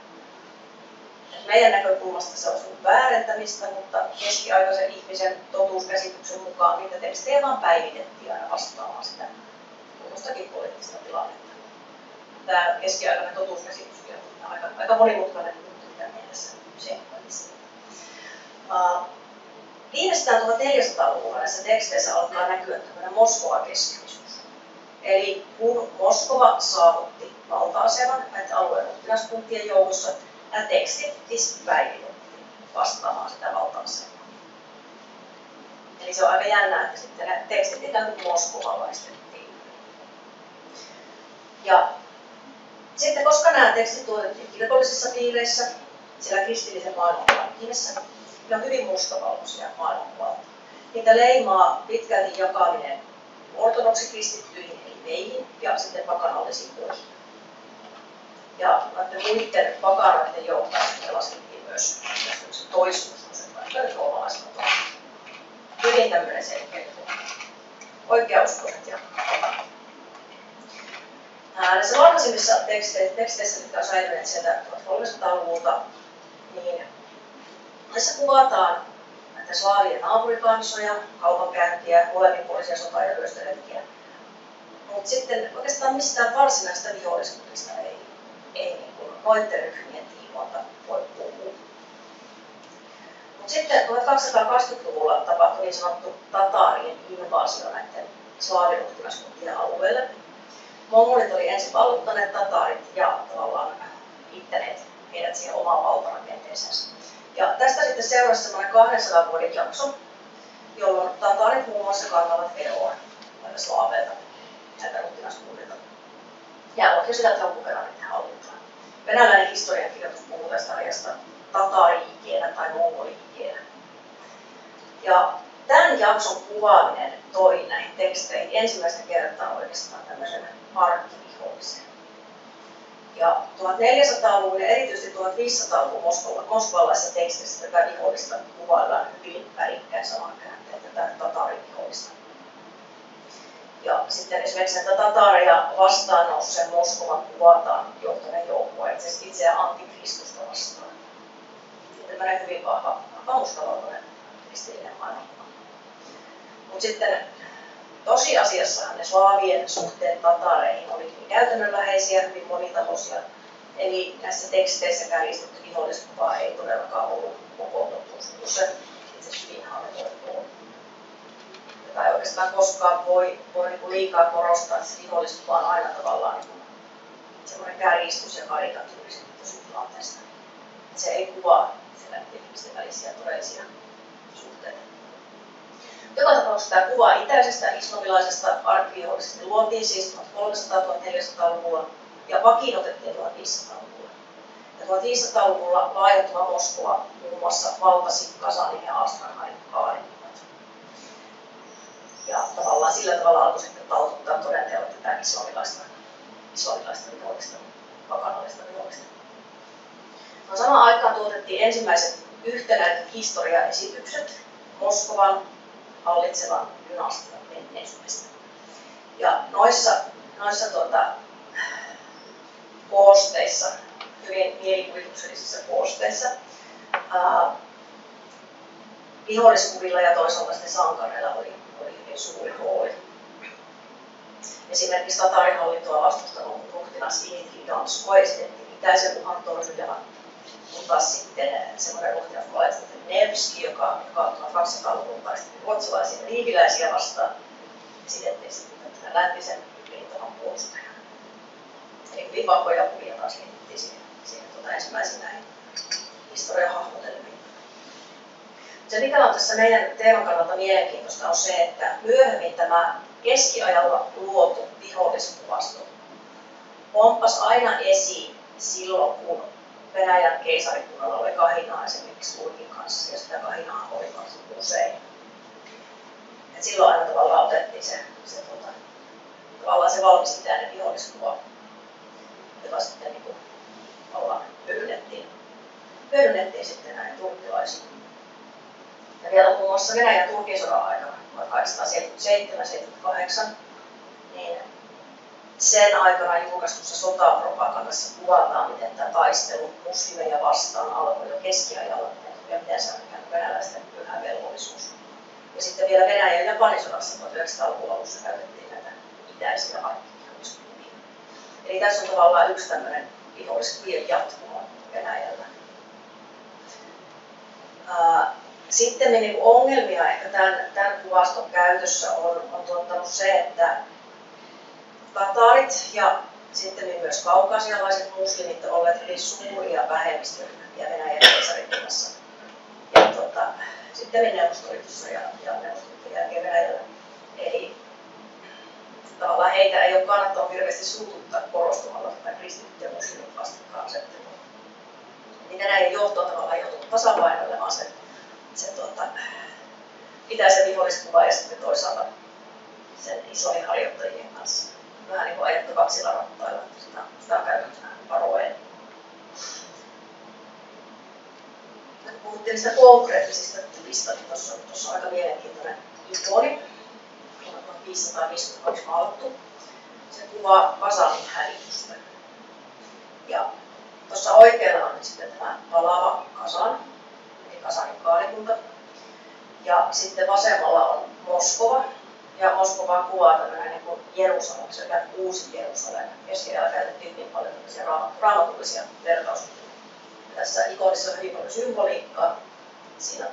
Meidän näkökulmasta se on väärentämistä, mutta keskiaikaisen ihmisen totuuskäsityksen mukaan niitä tekstejä vaan päivitettiin aina vastaamaan sitä kulloistakin poliittista tilannetta. Tämä keskiaikainen totuuskäsityskin on aika monimutkainen juttu, mitä mielessä sekoitisi. Viimeistään 1400-luvulla näissä teksteissä alkaa näkyä tämmöinen Moskova-keskeisuus. Eli kun Moskova saavutti valta-aseman näiden alueen ruhtinaskuntien joukossa, nämä tekstit siis päivitettiin vastaamaan sitä valta-asemaa. Eli se on aika jännää, että sitten nämä tekstit ikään kuin moskovalaistettiin. Ja sitten koska nämä tekstit tuotettiin kirkollisissa piireissä, siellä kristillisen maailmankuvan nimessä, ne on hyvin mustavalkoisia maailmankuvalta. Niitä leimaa pitkälti jakaminen ortodoksikristityihin eli meihin ja sitten pakanallisiin muihin. Ja näiden muiden pakanoiden joukkoon laskettiin myös toisuus, vaikka roomalaismat on hyvin tämmöinen selkeä oikeauskoiset ja pakanat. Näissä varhaisimmissa teksteissä, mitkä on säilyneet sieltä 1300-luvulta, niin näissä kuvataan näitä slaavien naapurikansoja, kaupankäyntiä, molemminpuolisia sota- ja ryöstöretkiä. Mutta sitten oikeastaan mistään varsinaista vihollisuudesta ei niin kuin noiden ryhmien tiimoilta voi puhua. Mutta sitten 1220-luvulla tapahtui niin sanottu tataarien invaasio näiden slaaviruhtinaskuntien alueelle. Mongolit oli ensin valloittaneet tataarit ja tavallaan liittäneet heidät siihen omaan valtarakenteeseensa. Ja tästä sitten seurasi semmoinen 200 vuoden jakso, jolloin tataarit muun muassa kantavat eroa näiltä slaaveilta, näiltä ruhtinaskunnilta. Ja ovat jo sitä alkuperäinen hallintaan. Venäläinen historiankirjoitus puhuu tästä ajasta tataari-ikeenä tai mongoli-ikeenä. Ja tämän jakson kuvaaminen toi näihin teksteihin ensimmäistä kertaa oikeastaan tämmöisen arkkivihollisen. Ja 1400-luvun ja erityisesti 1500-luvun moskovalaisessa tekstissä tätä vihollista kuvaillaan hyvin värikkäin sanankääntein, tätä tataarivihollista. Ja sitten esimerkiksi näitä tataaria vastaan nousseen Moskovan kuvataan johtaneen joukkoa itseään antikristusta vastaan. Tällainen hyvin vahva mustavalkoinen kristillinen maailmankuva. Mutta sitten tosiasiassahan ne slaavien suhteet tataareihin olikin käytännönläheisiä, hyvin monitahoisia. Eli näissä teksteissä kärjistetty viholliskuva ei todellakaan ollut koko totuus, kun se itse hyvin harvoin on. Tai oikeastaan koskaan voi niin liikaa korostaa, että se viholliskuva on aina tavallaan niin semmoinen kärjistys ja karikatyyri tilanteesta. Se ei kuvaa ihmisten välisiä todellisia suhteita. Joka tapauksessa tämä kuva itäisestä islamilaisesta arkkivihollisesta luotiin siis 1300-1400-luvulla ja vakiinnutettiin 1500-luvulla. Ja 1500-luvulla laajentuva Moskova muun muassa valtasi Kasanin ja Astrakhanin kaarin. Ja tavallaan sillä tavalla alkoi sitten taltuttaa todenteolla tätä islamilaista vihollista, pakanallista vihollista. No, samaan aikaan tuotettiin ensimmäiset yhtenäiset historiaesitykset Moskovan hallitsevan dynastian menneisyydestä. Ja noissa koosteissa, hyvin mielikuvituksellisissa koosteissa, viholliskuvilla ja toisaalta sitten sankareilla oli hyvin suuri rooli. Esimerkiksi tataarihallintoa vastustanut ruhtinas Dimitri Dansko esitettiin itäisen uhan torjujana, kun taas sitten semmoinen ruhtinas Nevski, joka 1200-luvun taisteli ruotsalaisia ja liiviläisiä vastaan, esitettiin sitten läntisen rintaman puolustajana. Eli hyvin vahvoja kuvia taas liitettiin siihen ensimmäisen näihin historiahahmotelmiin. Se, mikä on tässä meidän teeman kannalta mielenkiintoista, on se, että myöhemmin tämä keskiajalla luotu viholliskuvasto pomppas aina esiin silloin, kun Venäjän keisarikunnalla oli kahinaa esimerkiksi Turkin kanssa, ja sitä kahinaa oli varsin usein. Et silloin aina tavallaan otettiin se valmistajainen viholliskuva, jota sitten niin hyödynnettiin sitten näin turkkilaisiin. Ja vielä muun muassa Venäjän Turkin sodan aikana 1877-78, niin sen aikana julkaistussa sotapropagandassa kuvataan, miten tämä taistelu muslimeja vastaan alkoi jo keskiajalla ja miten se on ikään kuin venäläisten pyhä velvollisuus. Ja sitten vielä Venäjän ja Japanin sodassa 1900-luvun alussa käytettiin näitä itäisiä arkkiviholliskuvia. Eli tässä on tavallaan yksi tämmöinen viholliskuvien jatkumo Venäjällä. Sitten niin ongelmia ehkä tämän kuvaston käytössä on tuottanut se, että tataarit ja sitten myös kaukasialaiset muslimit ovat olleet hyvin suuria vähemmistöryhmiä Venäjän keisarikunnassa. Ja sitten Neuvostoliitossa ja Neuvostoliiton jälkeen Venäjällä. Eli tavallaan heitä ei ole kannattanut hirveästi suututtaa korostumalla tätä kristittyt ja muslimit vastakkainasettelua. Niin Venäjän johto on tavallaan joutunut tasapainoilemaan se itäisen viholliskuvan ja sitten toisaalta sen islamin harjoittajien kanssa. Vähän niin kuin ajettu kaksilla rattailla, sitä on käynyt varoen. Puhuttiin niistä konkreettisista kuvista, niin tuossa on aika mielenkiintoinen ikoni, vuonna 1552 maalattu. Se kuvaa Kasanin hävitystä. Ja tuossa oikealla on sitten tämä palava Kasan, eli Kasanin kaarikunta. Ja sitten vasemmalla on Moskova. Ja Moskovaa kuvaa tämmöinen niin kuin Jerusalem, se on uusi Jerusalem. Ja siellä käytettiin hyvin paljon raamatullisia vertaustuksia. Tässä ikonissa on hyvin paljon symboliikkaa. siinä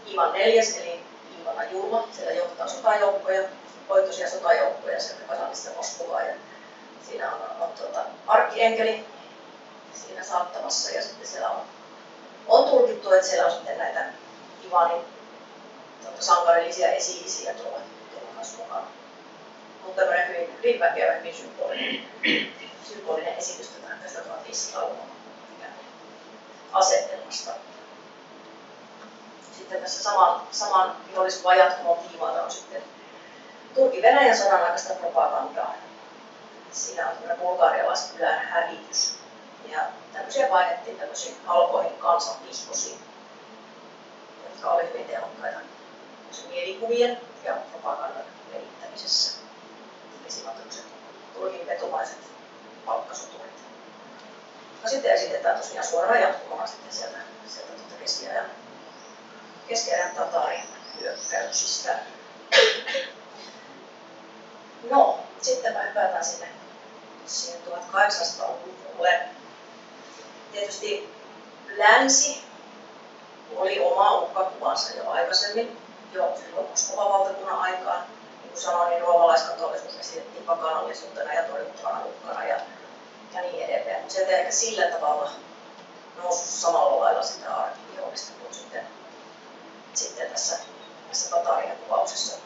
Ivan IV, eli Ivana Julma, siellä johtaa sotajoukkoja, voittoisia sotajoukkoja sieltä Kasanista Moskovaa. Ja siinä on arkkienkeli siinä saattamassa ja sitten siellä on tulkittu, että siellä on sitten näitä Ivanin sankarillisia esi-isiä tuolla kanssa mukana. Mutta tämmöinen hyvin väkevä, hyvin symbolinen esitys tästä 1500-luvun asetelmasta. Sitten tässä saman viholliskuvan jatkumon tiimoilta on sitten Turkin-Venäjän sodan aikaista propagandaa. Siinä on tämmöinen bulgarialaiskylän hävitys. Ja tämmöisiä painettiin tämmöisiin halpoihin kansanvihkosiin, jotka oli hyvin tehokkaita mielikuvien ja propagandan levittämisessä. Eli siinä on tämmöiset Turkin vetomaiset palkkasoturit. No sitten esitetään tosiaan suoraan jatkumana sitten sieltä keskiajan tatarien hyökkäyksistä. No, sitten mä hypätään sinne 1800-luvulle. Tietysti länsi oli oma uhkakuvansa jo aikaisemmin, jo silloin Moskovan valtakunnan aikaan. Niin kuin sanoin, niin roomalaiskatollisuus esitettiin pakanallisuutena ja torjuttavana uhkana ja niin edelleen. Mutta sieltä ei ehkä sillä tavalla noussut samalla lailla sitä arkivihollista kuin sitten tässä tatarien kuvauksessa.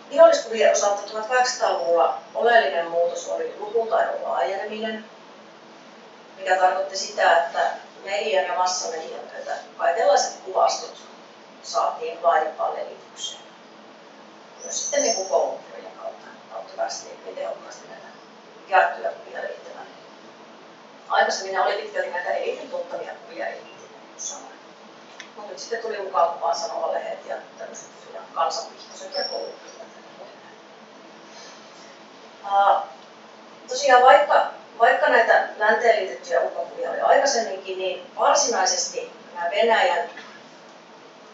Viholliskuvien osalta 1800-luvulla oleellinen muutos oli lukutaidon laajeneminen, mikä tarkoitti sitä, että median ja massamedian myötä kaikenlaiset kuvastot saatiin laajempaan levitykseen. Myös sitten niin koulukirjojen kautta päästiin hyvin tehokkaasti näitä jaettuja kuvia levittämään. Aikaisemmin ne oli pitkälti näitä eliitin tuttavia kuvia eliitin, mutta nyt sitten tuli mukaan kuvaan sanomalehdet ja tämmöiset kansanvihtoiset ja koulukirjat. Tosiaan vaikka näitä länteen liitettyjä uhkakuvia oli aikaisemminkin, niin varsinaisesti nämä Venäjän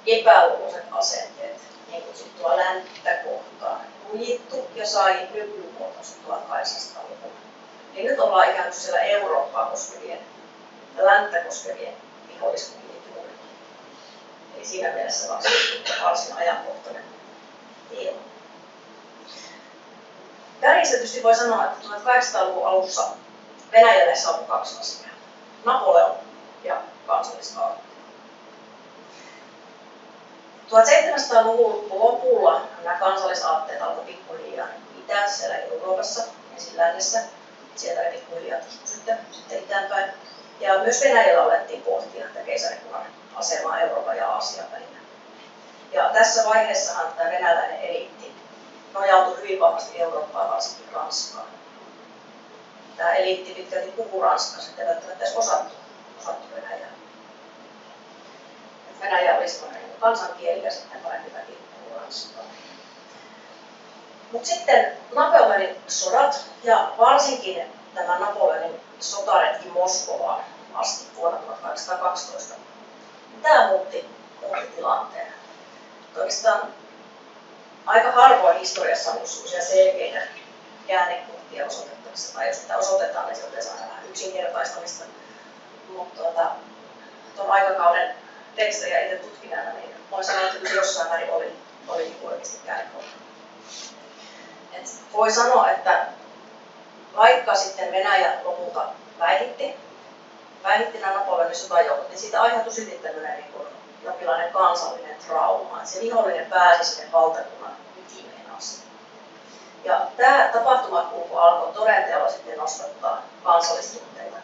epäluuloiset asenteet niin kutsuttua länttä kohtaan lujittu ja sai nykymuotonsa 1800-luvulla. Niin nyt ollaan ikään kuin siellä Eurooppaa koskevien ja länttä koskevien viholliskuvien juuri. Eli siinä mielessä varsin ajankohtainen teema. Kärjistetysti voi sanoa, että 1800-luvun alussa Venäjälle saapui kaksi asiaa. Napoleon ja kansalliskaarti. 1700-luvun lopulla nämä kansallisaatteet alkoi pikkuhiljaa itää siellä Euroopassa, ensin lännessä, sieltä ne pikkuhiljaa tihkui sitten itäänpäin. Ja myös Venäjällä alettiin pohtia tätä keisarikunnan asemaa Euroopan ja Aasian välillä. Ja tässä vaiheessahan tämä venäläinen eliitti nojautui hyvin vahvasti Eurooppaan, varsinkin Ranskaan. Tämä eliitti pitkälti puhui ranskaa, sitten välttämättä edes osattu Venäjää. Venäjä oli sellainen kansankieli ja sitten parempi väki puhui ranskaa. Mutta sitten Napoleonin sodat ja varsinkin tämä Napoleonin sotaretki Moskovaan asti vuonna 1812. Tämä muutti tilanteen. Oikeastaan aika harvoin historiassa on sellaisia selkeitä käännekohtia osoitettavissa, tai jos sitä osoitetaan, niin se on yleensä vähän yksinkertaistamista. Mutta tuon aikakauden tekstejä itse tutkineena, niin voin sanoa, että kyllä jossain määrin oli oikeasti käännekohta. Voi sanoa, että vaikka sitten Venäjä lopulta päihitti nämä Napoleonin sotajoukot, niin siitä aiheutui sitten tämmöinen niin jonkinlainen kansallinen trauma, että se vihollinen pääsi sinne valtakunnan ytimeen asti. Ja tämä tapahtumakulku alkoi todenteolla sitten nostattaa kansallistunteita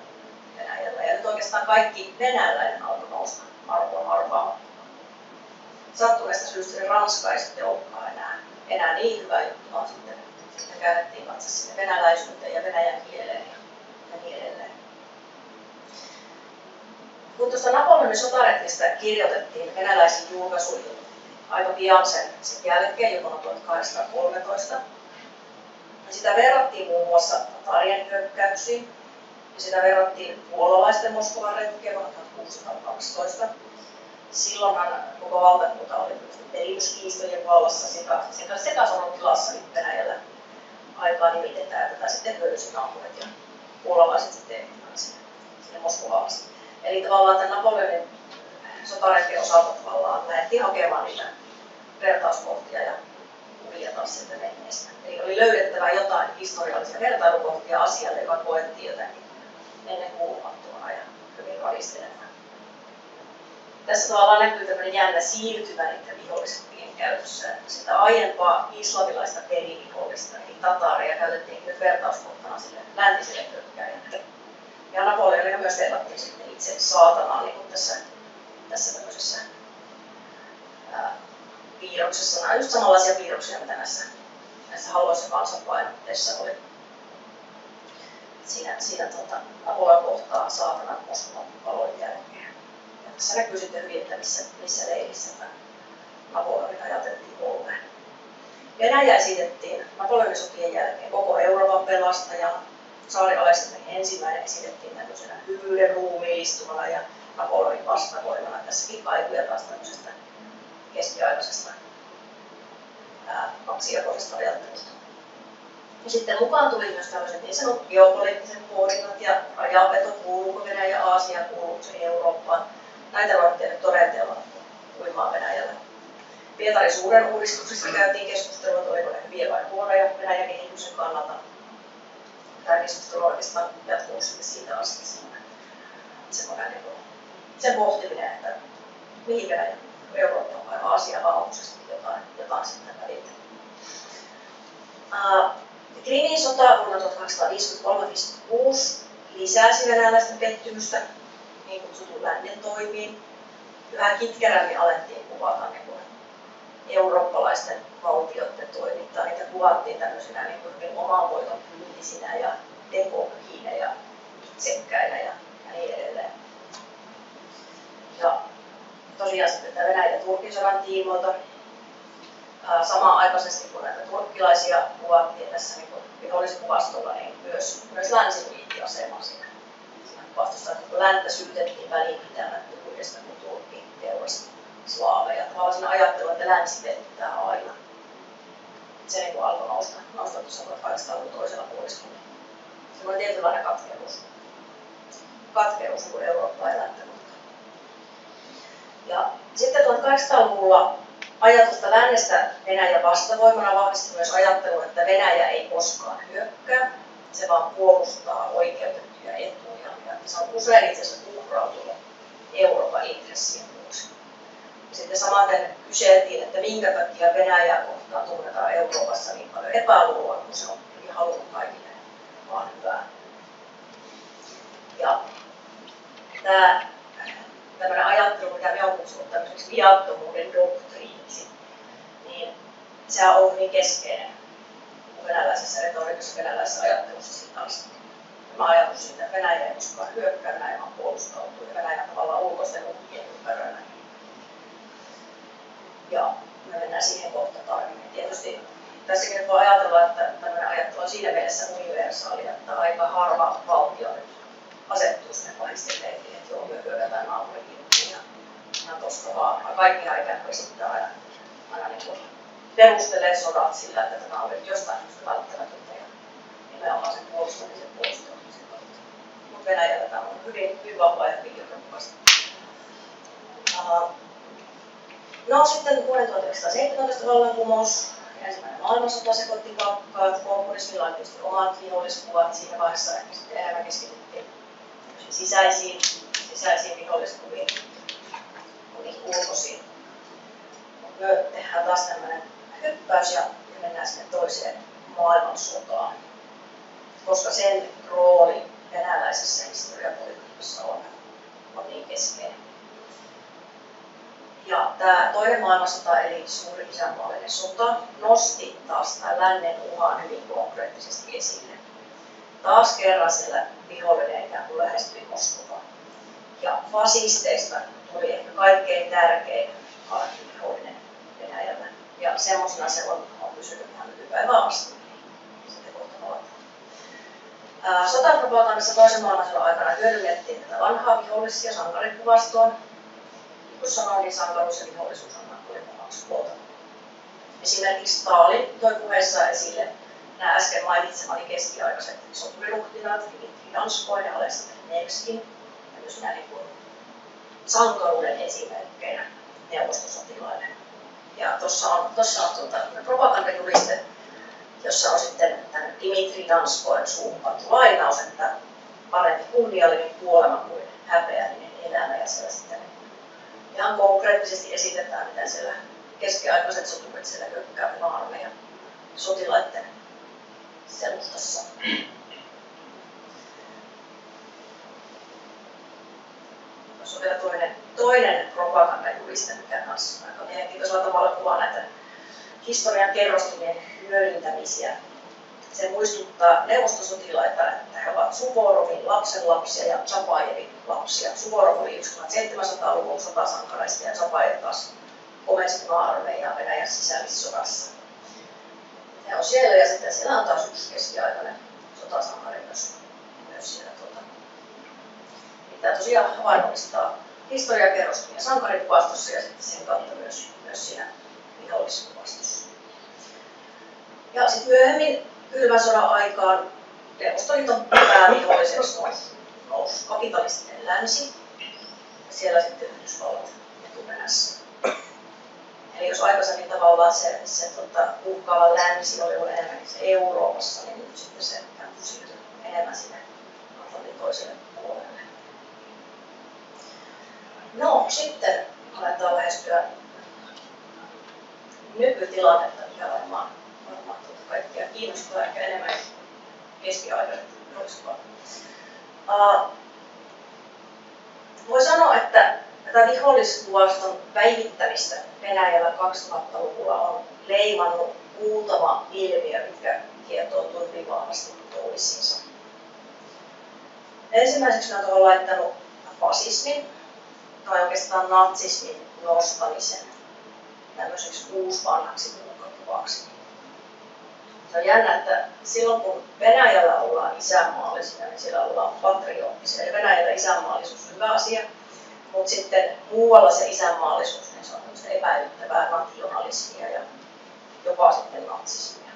Venäjällä. Ja nyt oikeastaan kaikki venäläinen alkoi nousta arvoon arvaamaan. Sattuneesta syystä Ranska ei sitten ollutkaan enää niin hyvä juttu, vaan sitten käännettiin katse sinne venäläisyyteen ja venäjän kieleen ja niin edelleen. Kun tuosta Napoleonin sotaretkistä kirjoitettiin venäläisiin julkaisuihin aika pian sen jälkeen, jo vuonna 1813, niin sitä verrattiin muun muassa tatarien hyökkäyksiin ja sitä verrattiin puolalaisten Moskovan retkeen vuonna 1612. Silloinhan koko valtakunta oli perimyskiistojen vallassa sekä sekasorrotilassa Venäjällä aikaa nimitetään, tätä sitten hyödysi naapurit ja puolalaiset sitten sinne Moskovaan asti. Eli tavallaan tämän Napoleonin sotaretken osalta tavallaan lähdettiin hakemaan niitä vertauskohtia ja kuvia taas sieltä menneestä. Eli oli löydettävä jotain historiallisia vertailukohtia asialle, joka koettiin jotenkin ennen kuulumattomana ja hyvin radistelevana. Tässä tavallaan näkyy tämmöinen jännä siirtymä niiden viholliskuppien käytössä. Sitä aiempaa islamilaista perivihollista, eli tataaria, käytettiin nyt vertauskohtana sille läntiselle hyökkääjälle. Ja Napoleonia myös verrattiin sitten itse saatanaan, niin kuin tässä tämmöisessä piirroksessa. Nämä on just samanlaisia piirroksia, mitä näissä halvoissa kansanpainotteissa oli. Siinä Napoleon kohtaa saatanan Moskovan palon jälkeen. Ja tässä näkyy sitten hyvin, että missä leirissä Napoleonin ajateltiin olleen. Venäjä esitettiin Napoleonin sotien jälkeen koko Euroopan pelastajana. Tsaari Aleksanteri ensimmäinen esitettiin tämmöisenä hyvyyden ruumiillistumana ja Napoleonin vastavoimana. Tässäkin kaikuja taas tämmöisestä keskiaikaisesta kaksijakoisesta ajattelusta. Ja sitten mukaan tuli myös tämmöiset niin sanotut geopoliittiset pohdinnat ja rajaveto, kuuluuko Venäjä Aasiaan, kuuluuko se Eurooppaan. Näitä ruvettiin nyt todenteella uimaan Venäjällä. Pietarin suuren uudistuksista käytiin keskustelua, että oliko ne hyviä vai huonoja Venäjän kehityksen kannalta. Tämä keskustelu oikeastaan jatkuu sitten siitä asti semmoinen sen pohtiminen, että mihin Venäjä, Eurooppaan vai Aasiaan aamuisesti jotain sitten välillä. Krimin sota vuonna 1853-56 lisäsi venäläisten pettymystä niin kutsutun lännen toimiin. Yhä kitkerämmin alettiin kuvata eurooppalaisten valtioiden toimintaa. Niitä kuvattiin tämmöisenä hyvin oman voiton pyyntisinä ja tekopyhinä ja itsekkäinä ja niin edelleen. Ja tosiaan sitten tämä Venäjän ja Turkin sodan tiimoilta samaan aikaisesti kun näitä turkkilaisia kuvattiin tässä viholliskuvastolla, niin myös länsi liitti asemaan siinä kuvastossa, että kun länttä syytettiin välinpitämättömyydestä, kun Turkki teurasti slaaveja. Tavallaan siinä ajattelua, että länsi pettää aina. Se niin alkoi nousta tuossa 1800-luvun toisella puoliskolla. Se oli tietynlainen katkeruus kuin Eurooppaa ja länttä. Ja sitten 1800-luvulla ajatusta lännestä Venäjän vastavoimana vahvisti myös ajattelu, että Venäjä ei koskaan hyökkää, se vaan puolustaa oikeutettuja etuja. Ja se on usein itse asiassa uhrautunut Euroopan intressien vuoksi. Sitten samaten kyseltiin, että minkä takia Venäjää kohtaan tunnetaan Euroopassa niin paljon epäluuloa, kun se on halunnut kaikille vaan hyvää. Ja tämmöinen ajattelu, mitä me on kutsuttu tämmöiseksi viattomuuden doktriiniksi, niin se on ollut niin keskeinen venäläisessä retoriikassa, venäläisessä ajattelussa siitä asti. Mä ajatus siitä, että Venäjä ei koskaan hyökkää, Venäjä vaan puolustautuu ja Venäjä tavallaan ulkoisten uhkien ympäröinä. Ja me mennään siihen kohta tarkemmin. Tietysti tässäkin voi ajatella, että tämmöinen ajattelu on siinä mielessä universaali, että aika harva valtio nyt asettuu sinne pahistin leiriin, että joo, me hyökätään naapuriin ja ihan tosta vaan. Kaikkihan ikään kuin esittää aina niin kuin perustelee sodat sillä, että tämä on nyt jostain syystä välttämätöntä ja nimenomaan sen puolustamisen kautta. Mutta Venäjällä tämä on hyvin vahva ja hyvin johdonmukaista. No sitten vuoden 1917 vallankumous, ensimmäinen maailmansota sekoitti pakkaat, kommunismilla on tietysti omat viholliskuvat, siinä vaiheessa ehkä sitten enemmän keskityttiin sisäisiin viholliskuviin kuin niihin ulkoisiin. Me tehdään taas tämmöinen hyppäys ja mennään sinne toiseen maailmansotaan, koska sen rooli venäläisessä historiapolitiikassa on niin keskeinen. Ja tämä toinen maailmansota, eli suuri isänmaallinen sota, nosti taas tämän lännen uhan hyvin konkreettisesti esille. Taas kerran siellä vihollinen ikään kuin lähestyi Moskovaan. Ja fasisteista tuli ehkä kaikkein tärkein arkivihollinen Venäjällä. Ja semmoisena se on pysynyt ihan nykypäivään asti. Sotapropagandassa toisen maailmansodan aikana hyödynnettiin tätä vanhaa vihollis- ja sankarikuvastoa. Niin kuin sanoin, niin sankaruus ja vihollisuus on molemmaksi puolta. Esimerkiksi Stalin toi puheessa esille nämä äsken mainitsemani keskiaikaiset soturiruhtinaat, Dmitri Donskoi ja Aleksandr Nevskin, mielenkiintoisina niin kuin sankaruuden esimerkkeinä neuvostosotilaille. Ja tuossa on propagandajuliste, jossa on sitten tämän Dimitri Danskoen suuhun pantu lainaus, että parempi kunniallinen kuolema kuin häpeällinen elämä. Ja siellä sitten ihan konkreettisesti esitetään, miten siellä keskiaikaiset soturit siellä hyökkäävät armeijan sotilaiden selustassa. Tuossa on vielä toinen propagandajuliste, mikä kanssa aika mielenkiintoisella tavalla kuvaa näitä historian kerrostumien hyödyntämisiä. Se muistuttaa neuvostosotilaita, että he ovat Suvorovin lapsenlapsia ja Tsapajevin lapsia. Suvorov oli 1700-luvun sotasankareista ja Tsapajev taas komensi maa-armeijaa Venäjän sisällissodassa. He on siellä ja sitten siellä on taas yksi keskiaikainen sotasankari myös siellä. Tämä tosiaan havainnollistaa historiakerrostumia sankarikuvastossa ja sitten sen kautta myös siinä viholliskuvastossa. Ja sitten myöhemmin kylmän sodan aikaan Neuvostoliiton pääviholliseksi nousi kapitalistinen länsi ja siellä sitten Yhdysvallat etunenässä. Eli jos aikaisemmin tavallaan se uhkaava länsi oli enemmänkin se Euroopassa, niin nyt sitten se siirtyi enemmän sinne Atlantin toiselle puolelle. No, sitten aletaan lähestyä nykytilannetta, mikä varmaan kaikkia kiinnostaa ehkä enemmän keskiaikaiset viholliskuvat. Voi sanoa, että tätä viholliskuvaston päivittämistä Venäjällä 2000-luvulla on leimannut muutama ilmiö, mitkä kietoutuu hyvin vahvasti toisiinsa. Ensimmäiseksi on tuohon laittanut fasismin tai oikeastaan natsismin nostamisen tämmöiseksi uusvanhaksi uhkakuvaksi. Se on jännä, että silloin kun Venäjällä ollaan isänmaallisia, niin siellä ollaan patriottisia. Ja Venäjällä isänmaallisuus on hyvä asia, mutta sitten muualla se isänmaallisuus, niin se on tämmöistä epäilyttävää nationalismia ja jopa sitten natsismia.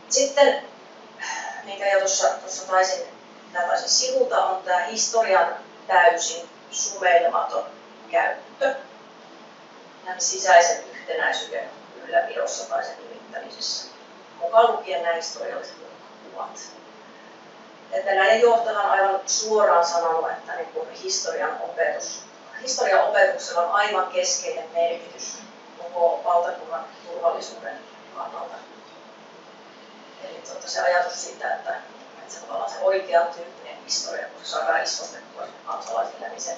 Sitten, minkä jo tuossa taisin sivuta, on tämä historian täysin sumeilematon käyttö sisäisen yhtenäisyyden ylläpidossa tai sen nimittämisessä, mukaan lukien nämä historialliset kuvat. Että näiden johtaja on aivan suoraan sanonut, että niin historian opetuksella on aivan keskeinen merkitys koko valtakunnan turvallisuuden kannalta. Eli se ajatus siitä, että se oikean tyyppinen historia, kun se saadaan istostettua kansalaisille, niin se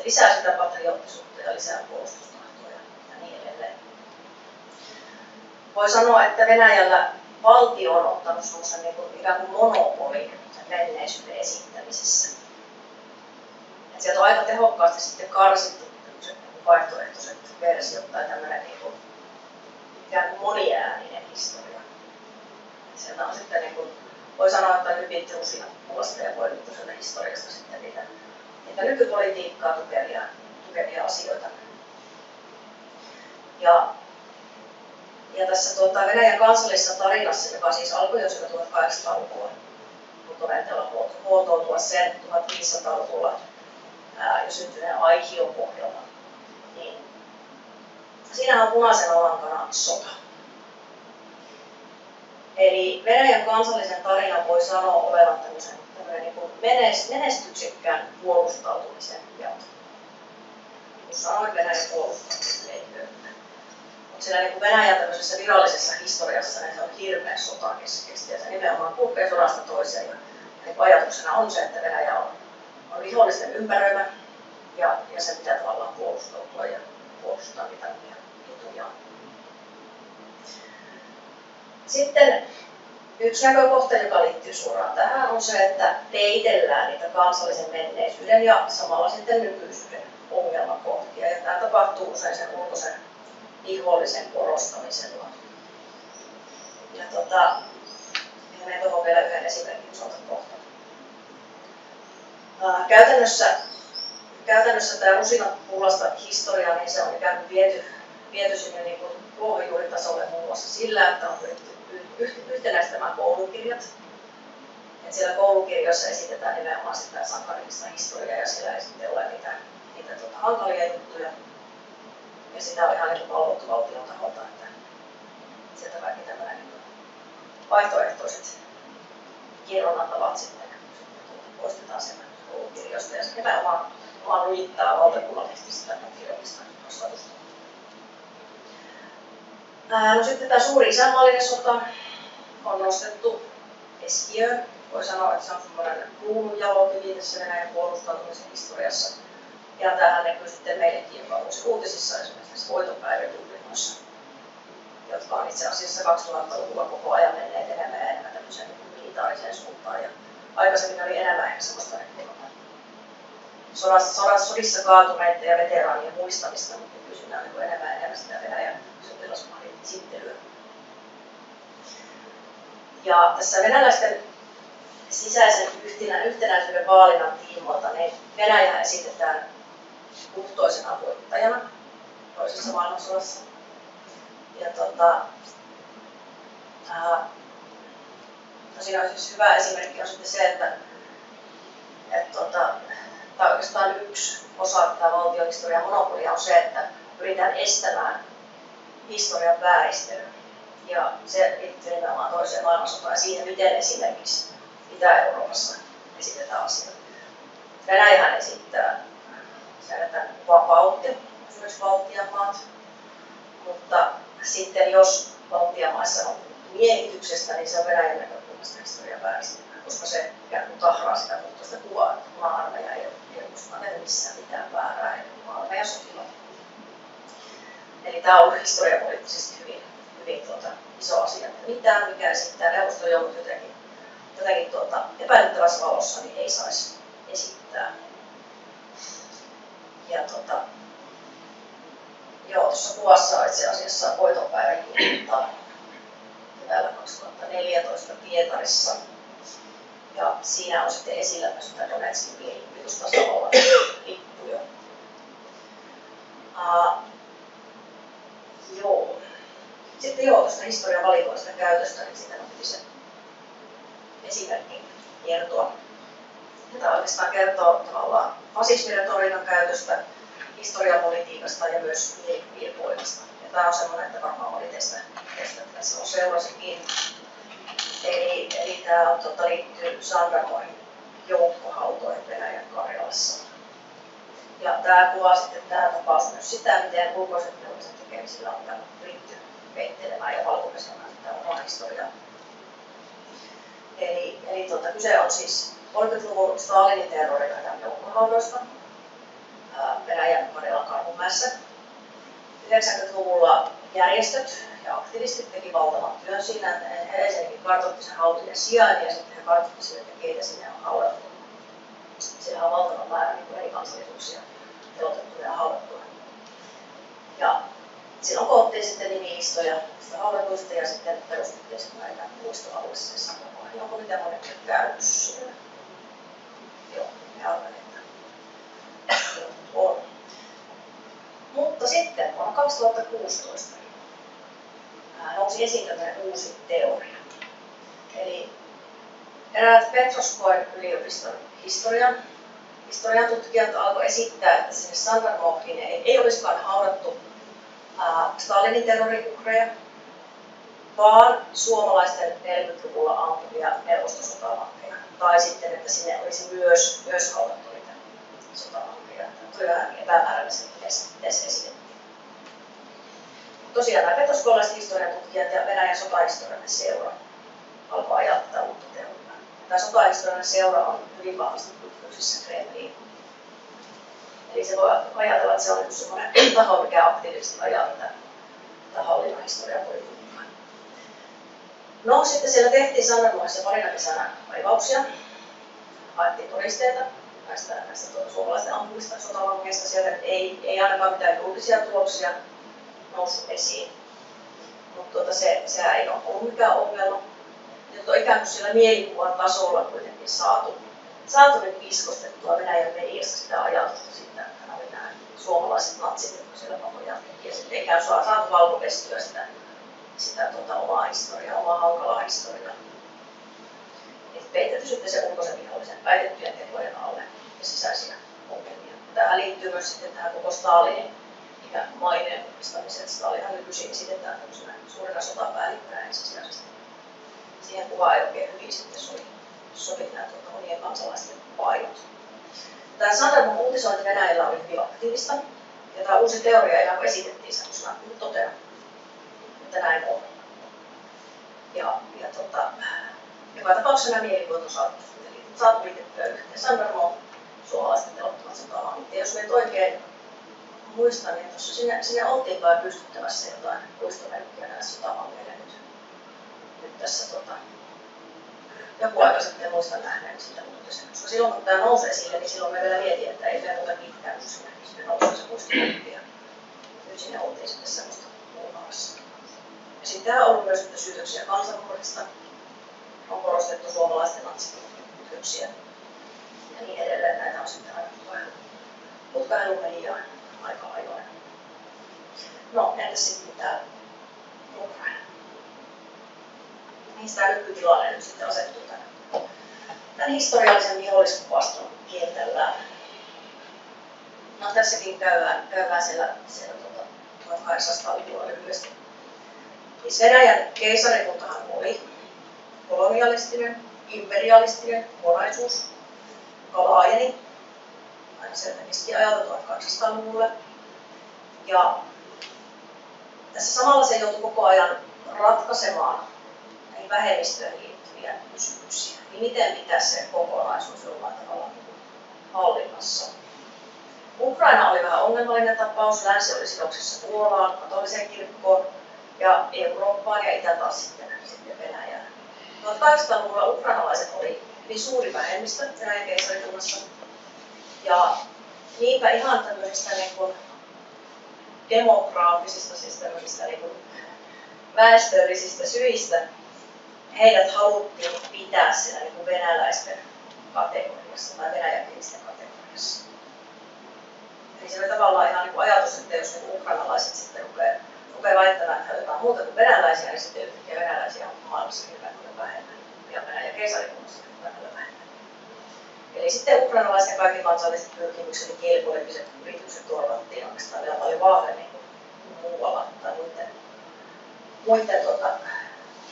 lisää sitä patriottisuutta ja lisää puolustustahtoa ja niin edelleen. Voi sanoa, että Venäjällä valtio on ottanut semmoisen niin ikään kuin monopolin menneisyyden esittämisessä. Et sieltä on aika tehokkaasti sitten karsittu tämmöiset vaihtoehtoiset versiot tai tämmöinen niin kuin, ikään kuin moniääninen historia. Et sieltä on sitten niin kuin, voi sanoa, että nypitty rusinat puolesta ja poimittu sieltä historiasta sitten niitä nykypolitiikkaa tukevia asioita. Ja tässä Venäjän kansallisessa tarinassa, joka siis alkoi jo 1800-luvulla, mutta todenteella huoltoutua sen 1500-luvulla jo syntyneen Aihion pohjalla, niin siinä on punaisena lankana sota. Eli Venäjän kansallisen tarinan voi sanoa olevan tämmöinen niin menestyksekkään puolustautumisen jatko. Kun sanoin, Venäjän puolustautumisen ei hyödytä. Mutta siellä niin Venäjän tämmöisessä virallisessa historiassa niin se on hirveän sotakeskeistä ja se nimenomaan kulkee sodasta toiseen. Ja niin ajatuksena on se, että Venäjä on vihollisten ympäröimä ja se pitää tavallaan puolustautua ja puolustaa niitä etujaan. Sitten yksi näkökohta, joka liittyy suoraan tähän, on se, että peitellään niitä kansallisen menneisyyden ja samalla sitten nykyisyyden ongelmakohtia. Ja tämä tapahtuu usein sen ulkoisen vihollisen korostamisella. Ja menen tuohon vielä yhden esimerkin osalta kohta. Käytännössä tämä rusinat pullasta historia, niin se on ikään kuin viety sinne niin kuin ruohonjuuritasolle muun muassa sillä, että on pyritty yhtenäistämään koulukirjat. Et siellä koulukirjoissa esitetään nimenomaan sitä sankarillista historiaa ja siellä ei sitten ole niitä hankalia juttuja. Ja sitä on ihan niin valvottu valtion taholta, että sieltä kaikki tämmöinen vaihtoehtoiset kirjonnat tavat sitten poistetaan sieltä koulukirjoista. Ja se nimenomaan lujittaa valtakunnallisesti kirjallista kasvatusta. No sitten tämä suuri isänmaallinen sota on nostettu keskiöön. Voi sanoa, että se on semmoinen kruununjalokivi tässä Venäjän puolustautumisen historiassa. Ja tämähän näkyy sitten meillekin joka uusi uutisissa, esimerkiksi tässä voitopäiväjuhlinoissa, jotka on itse asiassa 2000-luvulla koko ajan menneet enemmän ja enemmän tämmöiseen militaariseen suuntaan. Ja aikaisemmin oli enemmän ehkä semmoista sodissa kaatuneita ja veteraanien muistamista, mutta nykyisin on enemmän ja enemmän sitä Venäjän sotilasmahdin esittelyä. Ja tässä venäläisten sisäisen yhtenäisyyden vaalinnan tiimoilta niin Venäjä esitetään puhtoisena voittajana toisessa maailmansodassa. Ja tosiaan siis hyvä esimerkki on sitten se, että tai oikeastaan yksi osa tätä valtiohistorian monopolia on se, että pyritään estämään historian vääristelyä. Ja se liittyy nimenomaan toiseen maailmansotaan ja siihen, miten esimerkiksi Itä-Euroopassa esitetään asioita. Venäjähän esittää vapautta, esimerkiksi Baltian maat, mutta sitten jos Baltian maissa on miehityksestä, niin se on Venäjän näkökulmasta historian vääristelyä, koska se ikään kuin tahraa sitä puhtoista kuvaa, että maa-armeija ei ole koskaan tehnyt missään mitään väärää, ja maa-armeija sotivat. Eli tämä on ollut historiapoliittisesti hyvin iso asia, että mitään, mikä esittää neuvostojoukot jotenkin epäilyttävässä valossa, niin ei saisi esittää. Ja tuossa kuvassa on itse asiassa voitonpäivän juhlintaa keväällä 2014 Pietarissa. Ja siinä on sitten esillä myös sitä Donetskin liikutustasavallan lippuja. Sitten tuosta historian valikoista käytöstä, niin sitten on se esimerkki kertoa. Tämä oikeastaan kertoo tavallaan fasismiretoriikan käytöstä, historiapolitiikasta ja myös mielikuvista. Ja tämä on semmoinen, että varmaan moni teistä tässä on seurasikin. Eli tämä liittyy Sandamoihin joukkohautoihin Venäjän Karjalassa. Ja tämä kuvaa sitten tämä tapaus myös sitä, miten ulkoiset teolliset tekemisillä on pyritty peittelemään ja valkoisemaan tätä omaa historiaa. Eli kyse on siis 30-luvun Stalinin terroriajan joukkohaudoista Venäjän Karjalan Karhunmäessä. 90-luvulla järjestöt ja aktivistit teki valtavan työn siinä, että he ensinnäkin kartoitti sen hautojen sijainnin ja sitten he kartoitti sitä, keitä sinne on haudattu. Siellä on valtava määrä eri kansallisuuksia telotettuja ja haudattuja. Ja silloin koottiin sitten nimilistoja haudatuista ja sitten perustettiin sitten näitä muistoalueita Sandamoihin. Onko mitä monet käynyt siellä? Joo, me arvoin, että on. Mutta sitten vuonna 2016 nousi esiin tämmöinen uusi teoria. Eli eräät Petroskoin yliopiston historian tutkijat alkoi esittää, että sinne Sandamoihin ei olisikaan haudattu Stalinin terroriuhreja, vaan suomalaisten 40-luvulla ampuvia neuvostosotavankeja. Tai sitten, että sinne olisi myös haudattu niitä sotavankeja. Tämä oli vähän epämääräisesti, miten se esitettiin. Tosiaan nämä petroskoilaiset historiantutkijat ja Venäjän sotahistoriallinen seura alkoi ajaa tätä uutta teoriaa. Tämä sotahistoriallinen seura on hyvin vahvasti kytköksissä Kremliin. Eli se voi ajatella, että se on sellainen taho, mikä aktiivisesti ajaa tätä hallinnon historiapolitiikkaa. No sitten siellä tehtiin Sandamoissa parina kesänä raivauksia. Haettiin todisteita näistä suomalaisten ampumista sotavangeista. Sieltä ei ainakaan mitään julkisia tuloksia noussut esiin. Mutta sehän ei ole ollut mikään ongelma. Nyt on ikään kuin siellä mielikuvan tasolla kuitenkin saatu nyt iskostettua Venäjän mediassa sitä ajatusta siitä, että nämä oli nämä suomalaiset natsit, jotka siellä pahoja tekivät. Sitten ikään kuin saatu valkopestyä sitä omaa historiaa, omaa hankalaa historiaa. peitetty sitten se ulkoisen vihollisen väitettyjen tekojen alle ja sisäisiä ongelmia. Tähän liittyy myös sitten tähän koko Stalinin maineen uudistamiseen. Stalinhan nykyisin esitetään tämmöisenä suurena sotapäällikkönä ensisijaisesti. Siihen kuvaan ei oikein hyvin sitten sovi nämä monien kansalaisten painot. Tämä Sanremon uutisointi Venäjällä oli hyvin aktiivista. Ja tämä uusi teoria ihan kuin esitettiin semmoisena totena, että näin on. Joka tapauksessa nämä mielikuvat on saatu liitettyä yhteen. Sanremo suomalaisten telottamat sotavangit. Ja jos nyt oikein muistan, niin tuossa sinne oltiin kai pystyttämässä jotain muistomerkkiä näille sotavangeille nyt tässä joku aika sitten muistan nähneen siitä uutisen. Koska silloin kun tämä nousi esille, niin silloin me vielä mietin, että ei me muuta pitkään, kun sinne nousi se muistomerkki. Ja nyt sinne oltiin sitten semmoista muunlaassa. Ja sitten on ollut myös syytöksiä kansanmurhista. On korostettu suomalaisten natsikytköksiä ja niin edelleen. Näitä on sitten aina tutkailun mediaan aika ajoin. No, entäs sitten täällä Ukraina? Mihin tämä nykytilanne nyt sitten asettuu tämän historiallisen viholliskuvaston kentällään? No, tässäkin käydään siellä 1800-luvulla lyhyesti. Siis Venäjän keisarikuntahan oli kolonialistinen, imperialistinen kokonaisuus, joka laajeni aina sieltä keskiajalta 1800-luvulle. Ja tässä samalla se joutui koko ajan ratkaisemaan näihin vähemmistöihin liittyviä kysymyksiä. Niin miten pitäisi se kokonaisuus jollain tavalla hallinnassa? Ukraina oli vähän ongelmallinen tapaus. Länsi oli sidoksissa Puolaan, katoliseen kirkkoon ja Eurooppaan ja itä taas sitten Venäjään. 1800-luvulla ukrainalaiset oli hyvin suuri vähemmistö Venäjän keisarikunnassa. Ja niinpä ihan tämmöisistä niin demograafisista, siis tämmöisistä niin väestöllisistä syistä heidät haluttiin pitää siellä niin venäläisten kategoriassa tai venäjänkielisten kategoriassa. Eli se oli tavallaan ihan niin ajatus, että jos niin ukrainalaiset sitten rupeaa väittämään, että he jotain muuta kuin venäläisiä, niin sitten yhtäkkiä venäläisiä on maailmassa hirveän paljon vähemmän. Ja Venäjän keisarikunnassa hirveän paljon vähemmän. Eli sitten ukrainalaisten kaikki kansalliset pyrkimykset ja kielipoliittiset yritykset turvattiin oikeastaan vielä paljon vahvemmin kuin muualla tai muiden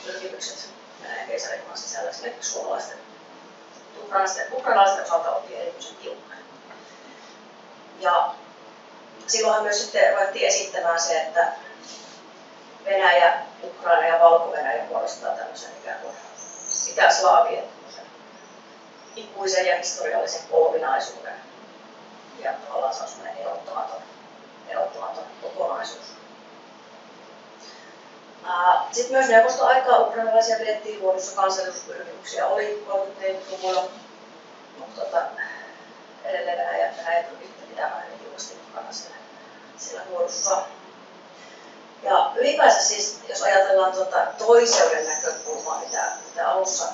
pyrkimykset Venäjän keisarikunnan sisällä. Esimerkiksi suomalaisten ukrainalaisten osalta oltiin erityisen tiukkoja. Ja silloinhan myös sitten ruvettiin esittämään se, että Venäjä, Ukraina ja Valko-Venäjä muodostaa tämmöisen ikään kuin itäslaavien ikuisen ja historiallisen kolminaisuuden. Ja tavallaan se on semmoinen erottamaton kokonaisuus. Sitten myös neuvostoaikaa ukrainalaisia pidettiin huonossa, kansallisuuspyrkimyksiä oli 30-luvulla, mutta edelleen Venäjä pyrkii pitämään hyvin tiukasti mukana siellä huonossa. Ja ylipäänsä siis, jos ajatellaan toiseuden näkökulmaa, mitä alussa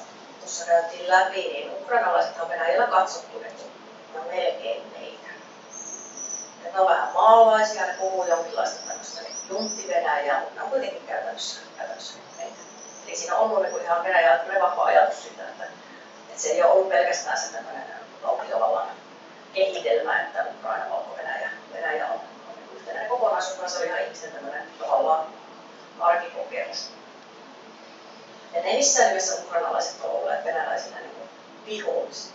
tuossa käytiin läpi, niin ukrainalaiset on Venäjällä katsottu melkein meitä. Ne on vähän maalaisia, ne puhuu jonkinlaista tämmöistä junttivenäjää, mutta ne on kuitenkin käytännössä meitä. Eli siinä on ollut ihan Venäjällä vahva ajatus siitä, että se ei ole ollut pelkästään se tämmöinen valtiovallan kehitelmä, että Ukraina, Valko-Venäjä on yhtenäinen kokonaisuus, vaan se oli ihan ihmisten tämmöinen tavallaan arkikokemus. Ja ne missään nimessä ukrainalaiset on olleet venäläisinä niin vihollisia.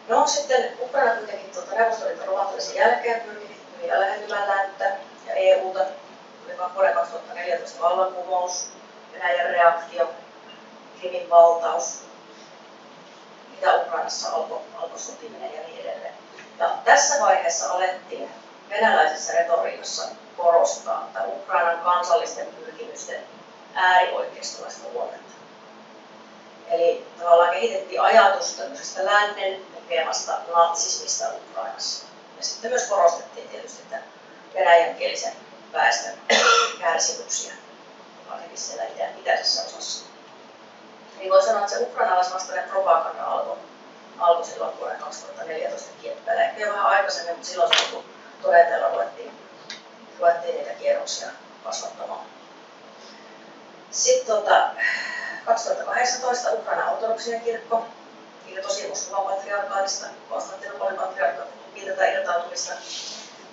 No sitten Ukraina kuitenkin Neuvostoliiton romahtamisen jälkeen pyrki hyvin lähentymään länttä ja EUta. Tuli vuoden 2014 vallankumous, Venäjän reaktio, Krimin valtaus, mitä Ukrainassa alkoi sotiminen ja niin edelleen. Ja tässä vaiheessa alettiin venäläisessä retoriikassa korostaa Ukrainan kansallisten pyrkimysten äärioikeistolaista luonnetta. Eli tavallaan kehitettiin ajatus tämmöisestä lännen tukemasta natsismista Ukrainassa. Ja sitten myös korostettiin tietysti tämän venäjänkielisen väestön kärsimyksiä, ainakin siellä itäisessä osassa. Eli voi sanoa, että se ukrainalaisvastainen propaganda alkoi silloin vuoden 2014 kieppeillä. Ehkä jo vähän aikaisemmin, mutta silloin se todetella ruvettiin niitä kierroksia kasvattamaan. Sitten 2018 Ukrainan ortodoksinen kirkko irtosi Moskovan patriarkaalista, Konstantinopolin patriarkka tuki tätä irtautumista.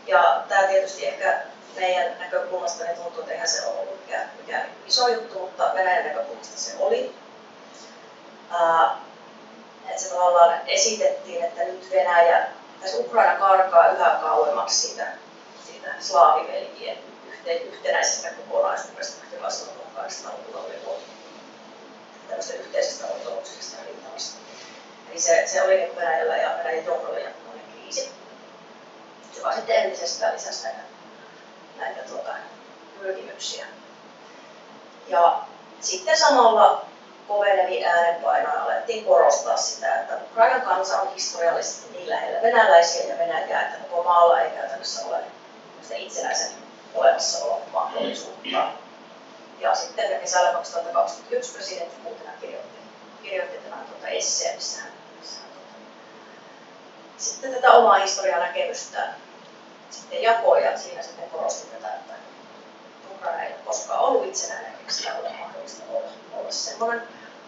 Ja tämä tietysti ehkä meidän näkökulmasta niin tuntuu, että eihän se ole ollut mikään iso juttu, mutta Venäjän näkökulmasta se oli. Että se tavallaan esitettiin, että nyt Venäjä, tässä Ukraina karkaa yhä kauemmaksi siitä slaavivelkien yhtenäisestä kokonaisuudesta, joka silloin 1800-luvulla oli ollut tämmöistä yhteisestä ortodoksisesta rintamasta. Eli se oli niin Venäjällä ja Venäjän johdolla jatkumoinen kriisi, joka sitten entisestään lisäsi näitä pyrkimyksiä. Ja sitten samalla kovenevin äänenpainoin alettiin korostaa sitä, että Ukrainan kansa on historiallisesti niin lähellä venäläisiä ja Venäjää, että koko maalla ei käytännössä ole itsenäisen olemassaolon mahdollisuutta. Ja sitten kesällä 2021 presidentti Putin kirjoitti tämän esseen, missä hän sitten tätä omaa historian näkemystään sitten jakoi ja siinä sitten korosti tätä, että Ukraina ei ole koskaan ollut itsenäinen, eikä sitä ole mahdollista olla semmoinen.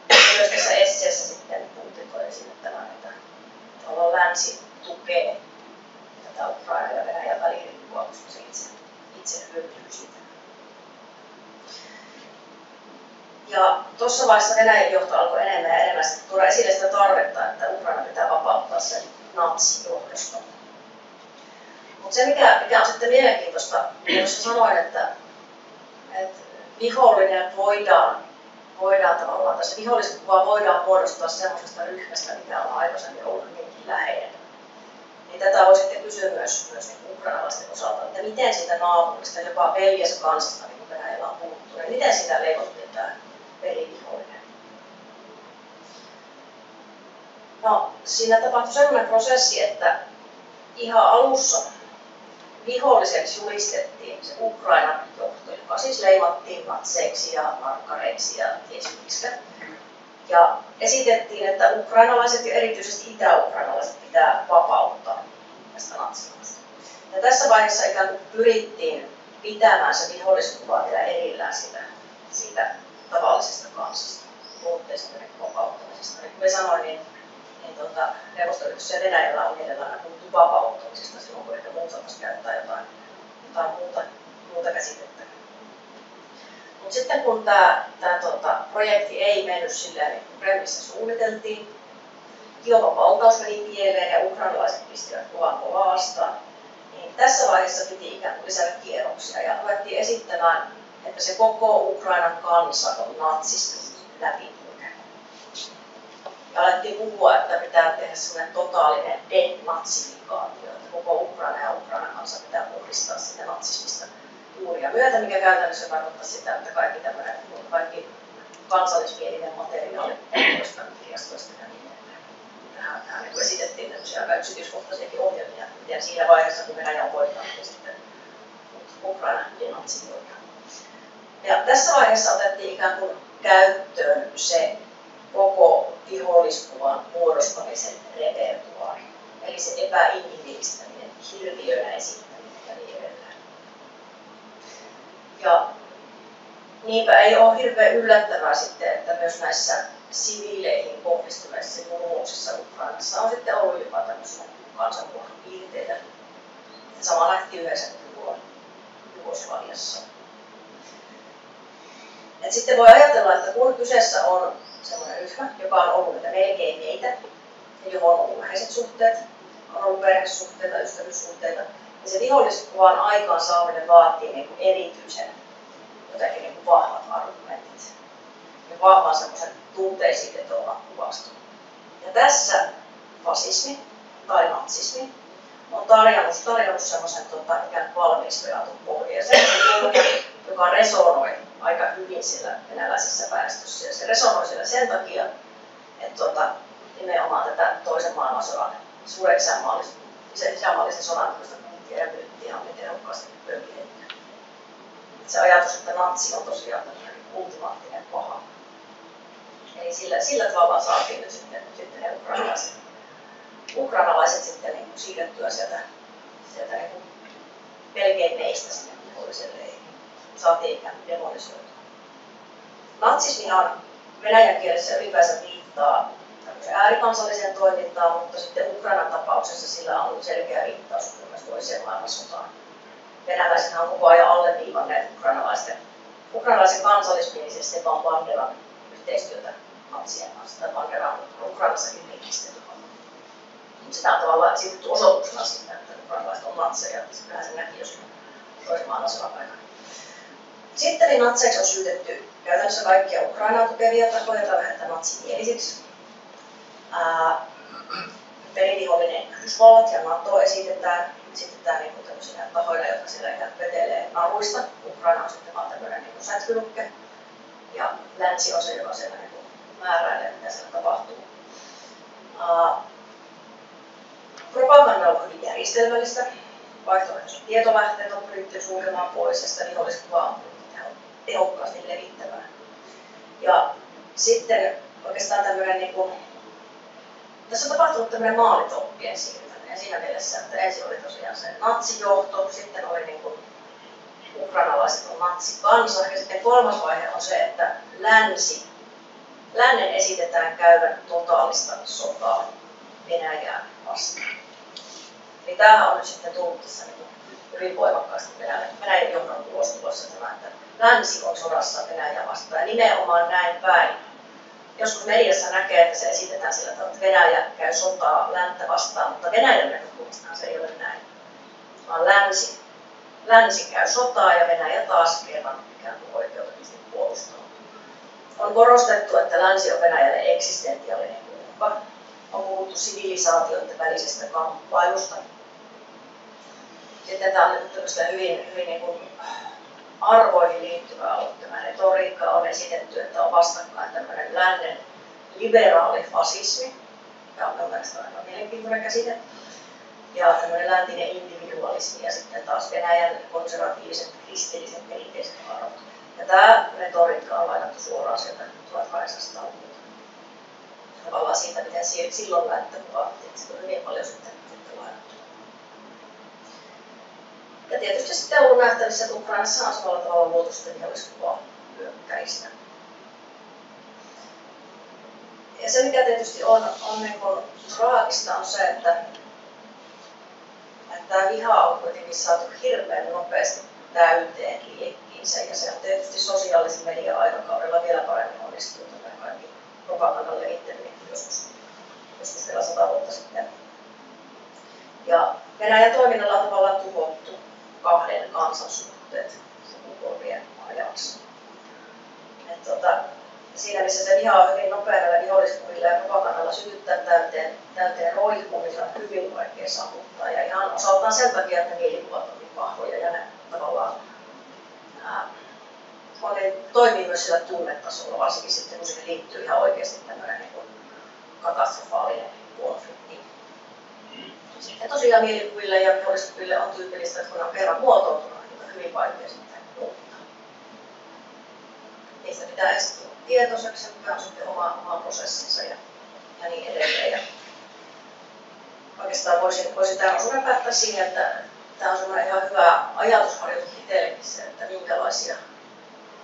Ja myös tässä esseessä sitten Putin toi esille tämän, että länsi tukee tätä Ukraina ja Venäjän väliriippua, koska se itse hyötyy siitä. Ja tuossa vaiheessa Venäjän johto alkoi enemmän ja enemmän tuoda esille sitä tarvetta, että Ukraina pitää vapauttaa sen natsijohdosta. Mutta se mikä on sitten mielenkiintoista, jossa sanoin, että vihollinen voidaan tavallaan, tässä viholliskuvaa voidaan muodostaa sellaisesta ryhmästä, mikä on aikaisemmin ollut niinkin läheinen. Niin tätä voi sitten kysyä myös niin ukrainalaisten osalta, että miten siitä naapurista, jopa veljeskansasta, niin kuin Venäjällä on puhuttu, niin miten sitä leivottiin tämä verivihollinen. No, siinä tapahtui sellainen prosessi, että ihan alussa viholliseksi julistettiin se Ukrainan johto, joka siis leimattiin natseiksi ja narkkareiksi ja ties miksi. Ja esitettiin, että ukrainalaiset ja erityisesti itä-ukrainalaiset pitää vapauttaa tästä natsimaasta. Ja tässä vaiheessa ikään kuin pyrittiin pitämään se viholliskuva vielä erillään siitä tavallisesta kansasta, puutteista ja vapauttamisesta. Niin kuin sanoin, niin Neuvostoliitossa ja Venäjällä on mielellään puhuttu vapauttamisesta silloin, kun ehkä muut saattaisi käyttää jotain muuta käsitettä. Mutta sitten kun tämä projekti ei mennyt silleen, niin kuin Kremlissä suunniteltiin, Kiovan valtaus meni pieleen ja ukrainalaiset pistivät kovaa vastaan, niin tässä vaiheessa piti ikään kuin lisätä kierroksia ja ruvettiin esittämään, että se koko Ukrainan kansa on natsistunut läpi. Ja alettiin puhua, että pitää tehdä sellainen totaalinen denatsifikaatio, että koko Ukraina ja Ukrainan kansa pitää puhdistaa sitä natsismista juuria myötä, mikä käytännössä tarkoittaa sitä, että kaikki kansallismielinen materiaali kirjastoista ja niin edelleen. Tähän niin esitettiin tämmöisiä aika yksityiskohtaisiakin ohjelmia, miten siinä vaiheessa, kun Venäjä on voittanut, ja sitten Ukraina denatsifioidaan. Ja tässä vaiheessa otettiin ikään kuin käyttöön se koko viholliskuvan muodostamisen repertuaari, eli se epäinhimillistäminen, hirviöinä esittäminen ja niin edelleen. Ja niinpä ei ole hirveän yllättävää sitten, että myös näissä siviileihin kohdistuneissa murmuuksissa Ukrainassa on sitten ollut jopa tämmöisiä kansanmurhapiirteitä. Sama nähtiin 90-luvulla Jugoslaviassa. Et sitten voi ajatella, että kun kyseessä on sellainen ryhmä, joka on ollut niitä melkein meitä, ja johon on ollut läheiset suhteet, on ollut perhesuhteita, ystävyyssuhteita, niin se viholliskuvan aikaansaaminen vaatii niin kuin erityisen jotenkin niin kuin vahvat argumentit ja vahvan semmoisen tunteisiin vetoavan kuvaston. Ja tässä fasismi tai natsismi on tarjonnut semmoisen ikään kuin valmiiksi rajatun pohjan, joka resonoi aika hyvin siellä venäläisessä väestössä. Ja se resonoi siellä sen takia, että nimenomaan tätä toisen maailmansodan suuren isänmaallisen sodan myyttiin ihan tehokkaasti pönkitetty. Se ajatus, että natsi on tosiaan ultimaattinen paha. Eli sillä tavalla saatiin nyt sitten ne ukrainalaiset sitten niin siirrettyä sieltä niin kuin melkein meistä sinne viholliselle. Saatiin ikään kuin demonisoitua. Natsismihan venäjän kielessä ylipäänsä viittaa äärikansalliseen toimintaan, mutta sitten Ukrainan tapauksessa sillä on selkeä viittaus myös toiseen maailmansotaan. Venäläisethän on koko ajan alleviivanneet ukrainalaisen kansallismin, niin Stepan Banderan yhteistyötä natsien kanssa, tai Bandera on Ukrainassakin linkistetty. Mutta sitä on tavallaan esitetty osoituksena siitä, että ukrainalaiset on natseja, ja kyllähän se näki joskin toisen maailmansodan aikana. Sitten niin natseiksi on syytetty käytännössä kaikkia Ukrainaa tukevia tahoja tai vähentää natsimielisiksi. Pelivihollinen Yhdysvallat ja NATO esitetään niin tämmöisinä tahoina, jotka siellä ihan vetelee naruista. Ukraina on sitten vaan tämmöinen niin sätkylukke. Ja länsi on se, joka siellä niin määräilee, mitä siellä tapahtuu. Propaganda on hyvin järjestelmällistä. Vaihtoehtoiset tietolähteet on pyritty sulkemaan pois ja sitä viholliskuvaa on tehokkaasti levittämään. Ja sitten oikeastaan tämmöinen niin kuin, tässä on tapahtunut tämmöinen maalitoppien siirtäminen siinä mielessä, että ensin oli tosiaan se natsijohto, sitten oli niin kuin ukrainalaiset on natsikansa ja sitten kolmas vaihe on se, että lännen esitetään käyvän totaalista sotaa Venäjää vastaan. Eli tämähän on nyt sitten tullut tässä niin hyvin voimakkaasti Venäjän johdon tulossa tämä, että länsi on sodassa Venäjää vastaan ja nimenomaan näin päin. Joskus mediassa näkee, että se esitetään sillä tavalla, että Venäjä käy sotaa länttä vastaan, mutta Venäjän näkökulmastaan se ei ole näin. Vaan länsi käy sotaa ja Venäjä taas kerran ikään kuin oikeutetusti puolustaa. On korostettu, että länsi on Venäjälle eksistentiaalinen uhka. On puhuttu sivilisaatioiden välisestä kamppailusta. Sitten tämä on nyt hyvin niin kuin arvoihin liittyvä ollut. Tämä retoriikka on esitetty, että on vastakkain tämmöinen lännen liberaali fasismi, joka on mielestäni aika mielenkiintoinen käsite, ja tämmöinen läntinen individualismi ja sitten taas Venäjän konservatiiviset kristilliset perinteiset arvot. Ja tämä retoriikka on lainattu suoraan sieltä 1800-luvulta. Tavallaan siitä, miten silloin länttä kuvattiin, että se on hyvin paljon sitten lainattu. Ja tietysti sitten on ollut nähtävissä, että Ukrainassa on samalla tavalla luotu sitten viholliskuvaa hyökkäistä. Ja se mikä tietysti on niin kuin traagista on se, että tämä viha on kuitenkin saatu hirveän nopeasti täyteen liekkiinsä ja se on tietysti sosiaalisen median aikakaudella vielä paremmin onnistunut tämä kaikki propagandan levittäminen joskus vielä 100 vuotta sitten. Ja Venäjän toiminnalla on tavallaan tuhottu kahden kansan suhteet sukupolvien ajaksi. Siinä missä se viha on hyvin nopealla viholliskuvilla ja propagandalla sytyttää täyteen roihkumilla on hyvin vaikea saavuttaa. Ja ihan osaltaan sen takia, että mielikuvat on niin vahvoja ja ne tavallaan toimii myös sillä tunnetasolla, varsinkin sitten kun siihen liittyy ihan oikeasti tämmöinen niin katastrofaalinen konflikti. Sitten tosiaan mielikuville ja viholliskuville on tyypillistä, että kun ne on kerran muotoutunut, niin on hyvin vaikea sitten muuttaa. Niistä pitää ensin tulla tietoiseksi, mikä on sitten oma prosessinsa ja niin edelleen. Ja oikeastaan voisin tämän osuuden päättää siihen, että tämä on sellainen ihan hyvä ajatusharjoitus itsellekin se, että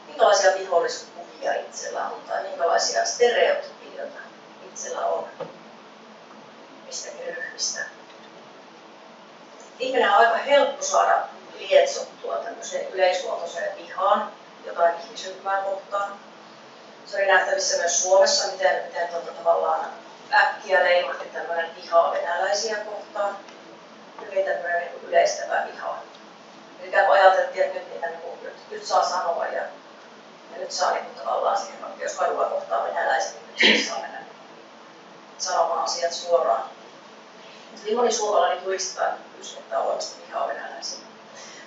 minkälaisia viholliskuvia itsellä on tai minkälaisia stereotypioita itsellä on mistäkin ryhmistä. Ihminen on aika helppo saada lietsottua tämmöiseen yleisluontoiseen vihaan jotain ihmisryhmää kohtaan. Se oli nähtävissä myös Suomessa, miten tavallaan äkkiä leimahti tämmöinen vihaa venäläisiä kohtaan. Hyvin tämmöinen yleistävä viha. Eli ajateltiin, että nyt saa sanoa ja nyt saa tavallaan siihen, jos kadulla kohtaa venäläiset, niin nyt saa mennä sanomaan asiat suoraan. Eli moni suomalainen julistaa, että on olemassa vihaa venäläisiä.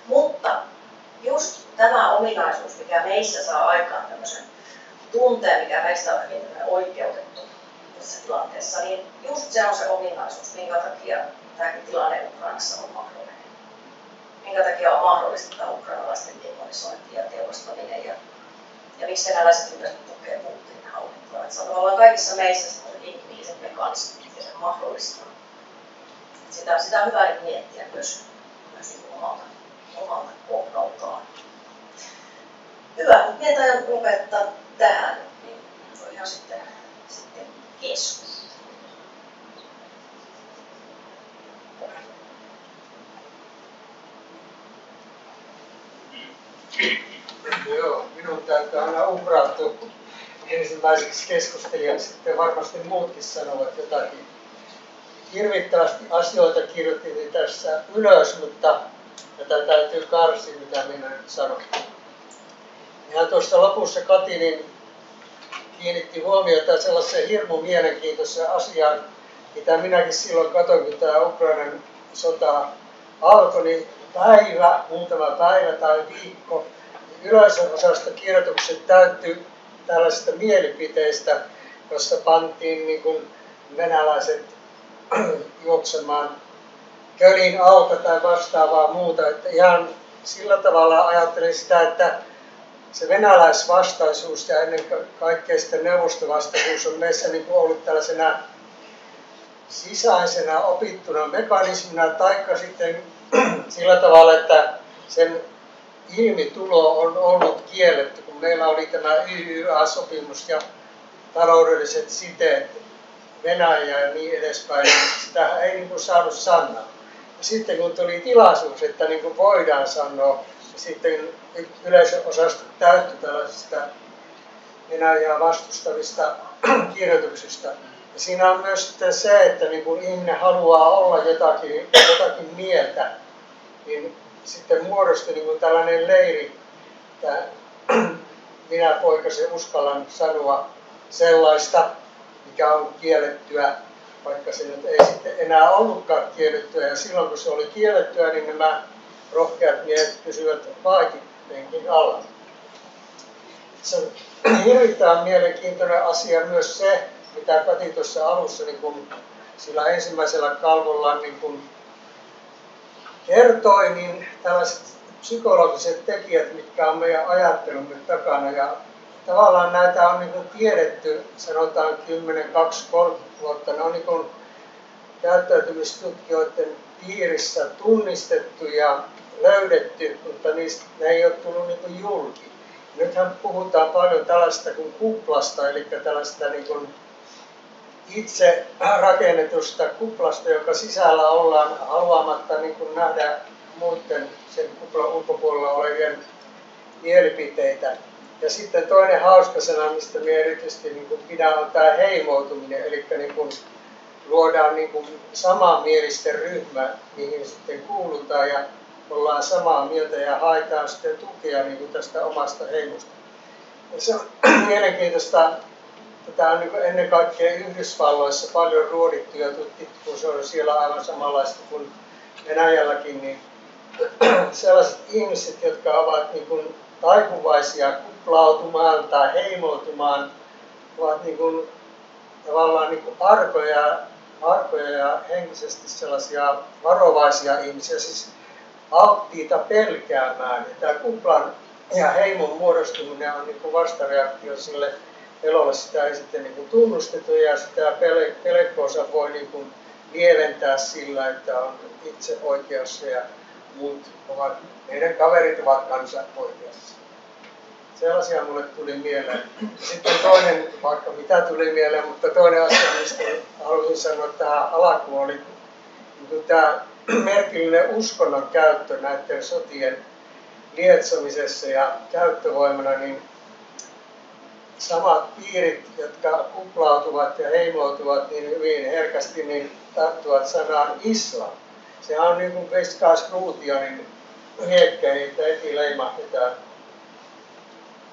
Mutta just tämä ominaisuus, mikä meissä saa aikaan tämmöisen tunteen, mikä meistä on hyvin oikeutettu tässä tilanteessa, niin just se on se ominaisuus, minkä takia tämäkin tilanne Ukrainassa on mahdollinen. Minkä takia on mahdollista tämä ukrainalaisten demonisointi ja teurastaminen ja miksi venäläiset yleensä tukee Putinin hallintoa. Se on tavallaan kaikissa meissä sellaiset inhimilliset mekanismit, mitkä sen mahdollistaa. Sitä on hyvä miettiä myös omalta kohdaltaan. Hyvä, mutta minä taidan lopettaa tähän. Niin on ihan Joo, minun täytyy aina uhrautua ensimmäiseksi keskustelijaksi, sitten varmasti muutkin sanovat jotakin. Hirvittävästi asioita kirjoitin tässä ylös, mutta tätä täytyy karsia, mitä minä nyt sanon. Ihan tuossa lopussa Kati niin kiinnitti huomiota sellaiseen hirmu mielenkiintoiseen asiaan, mitä minäkin silloin katsoin, kun tämä Ukrainan sota alkoi, niin muutama päivä tai viikko, yleisönosasta kirjoitukset täyttyi tällaisista mielipiteistä, jossa pantiin niin kuin venäläiset juoksemaan kölin alta tai vastaavaa muuta. Että ihan sillä tavalla ajattelin sitä, että se venäläisvastaisuus ja ennen kaikkea sitten neuvostovastaisuus on meissä niin kuin ollut tällaisena sisäisenä opittuna mekanismina, taikka sitten sillä tavalla, että sen ilmitulo on ollut kielletty, kun meillä oli tämä YYA-sopimus ja taloudelliset siteet Venäjä ja niin edespäin, niin sitä ei niin kuin saanut sanoa. Ja sitten kun tuli tilaisuus, että niin kuin voidaan sanoa, ja sitten yleisöosasto täyttyi tällaisista Venäjää vastustavista kirjoituksista. Ja siinä on myös sitten se, että niin kun ihminen haluaa olla jotakin mieltä, niin sitten muodostui niin kuin tällainen leiri, että minä poikasen uskallan sanoa sellaista, mikä on kiellettyä, vaikka se nyt ei sitten enää ollutkaan kiellettyä. Ja silloin kun se oli kiellettyä, niin nämä rohkeat miehet pysyvät vaikittenkin alla. Se on hirvittävän mielenkiintoinen asia myös se, mitä Kati tuossa alussa niin kun sillä ensimmäisellä kalvolla niin kun kertoi, niin tällaiset psykologiset tekijät, mitkä on meidän ajattelumme takana. Ja tavallaan näitä on niin kuin tiedetty, sanotaan 10, 20, 30 vuotta. Ne on niin kuin käyttäytymistutkijoiden piirissä tunnistettu ja löydetty, mutta ne ei ole tullut niin kuin julki. Nythän puhutaan paljon tällaista kuin kuplasta, eli tällaista niin kuin itse rakennetusta kuplasta, joka sisällä ollaan haluamatta niin kuin nähdä muiden sen kuplan ulkopuolella olevien mielipiteitä. Ja sitten toinen hauska sana, mistä minä erityisesti niin kuin pidän, on tämä heimoutuminen, eli niin kuin luodaan niin kuin samanmielisten ryhmä, mihin sitten kuulutaan ja ollaan samaa mieltä ja haetaan sitten tukea niin kuin tästä omasta heimosta. Ja se on mielenkiintoista. Tätä on niin ennen kaikkea Yhdysvalloissa paljon ruodittu ja tutkittu, kun se on siellä aivan samanlaista kuin Venäjälläkin, niin sellaiset ihmiset, jotka ovat niin kuin taipuvaisia kuplautumaan tai heimoutumaan, ovat niin kuin, tavallaan niin kuin arkoja ja henkisesti sellaisia varovaisia ihmisiä, siis alttiita pelkäämään. Ja tämä kuplan ja heimon muodostuminen on niin kuin vastareaktio sille elolle, sitä ei sitten niin kuin tunnustettu ja sitä pelkoonsa voi niin kuin lieventää sillä, että on itse oikeassa ja muut ovat, meidän kaverit ovat kanssa oikeassa. Sellaisia mulle tuli mieleen. Sitten toinen, vaikka mitä tuli mieleen, mutta toinen asia, mistä haluaisin sanoa tähän alkuun, oli niin tämä merkillinen uskonnon käyttö näiden sotien lietsomisessa ja käyttövoimana, niin samat piirit, jotka kuplautuvat ja heimoutuvat niin hyvin herkästi, niin tarttuvat sanaan islam. Se on niin kuin Veskas Kruutianin hiekkä, niitä heti leimahdetaan.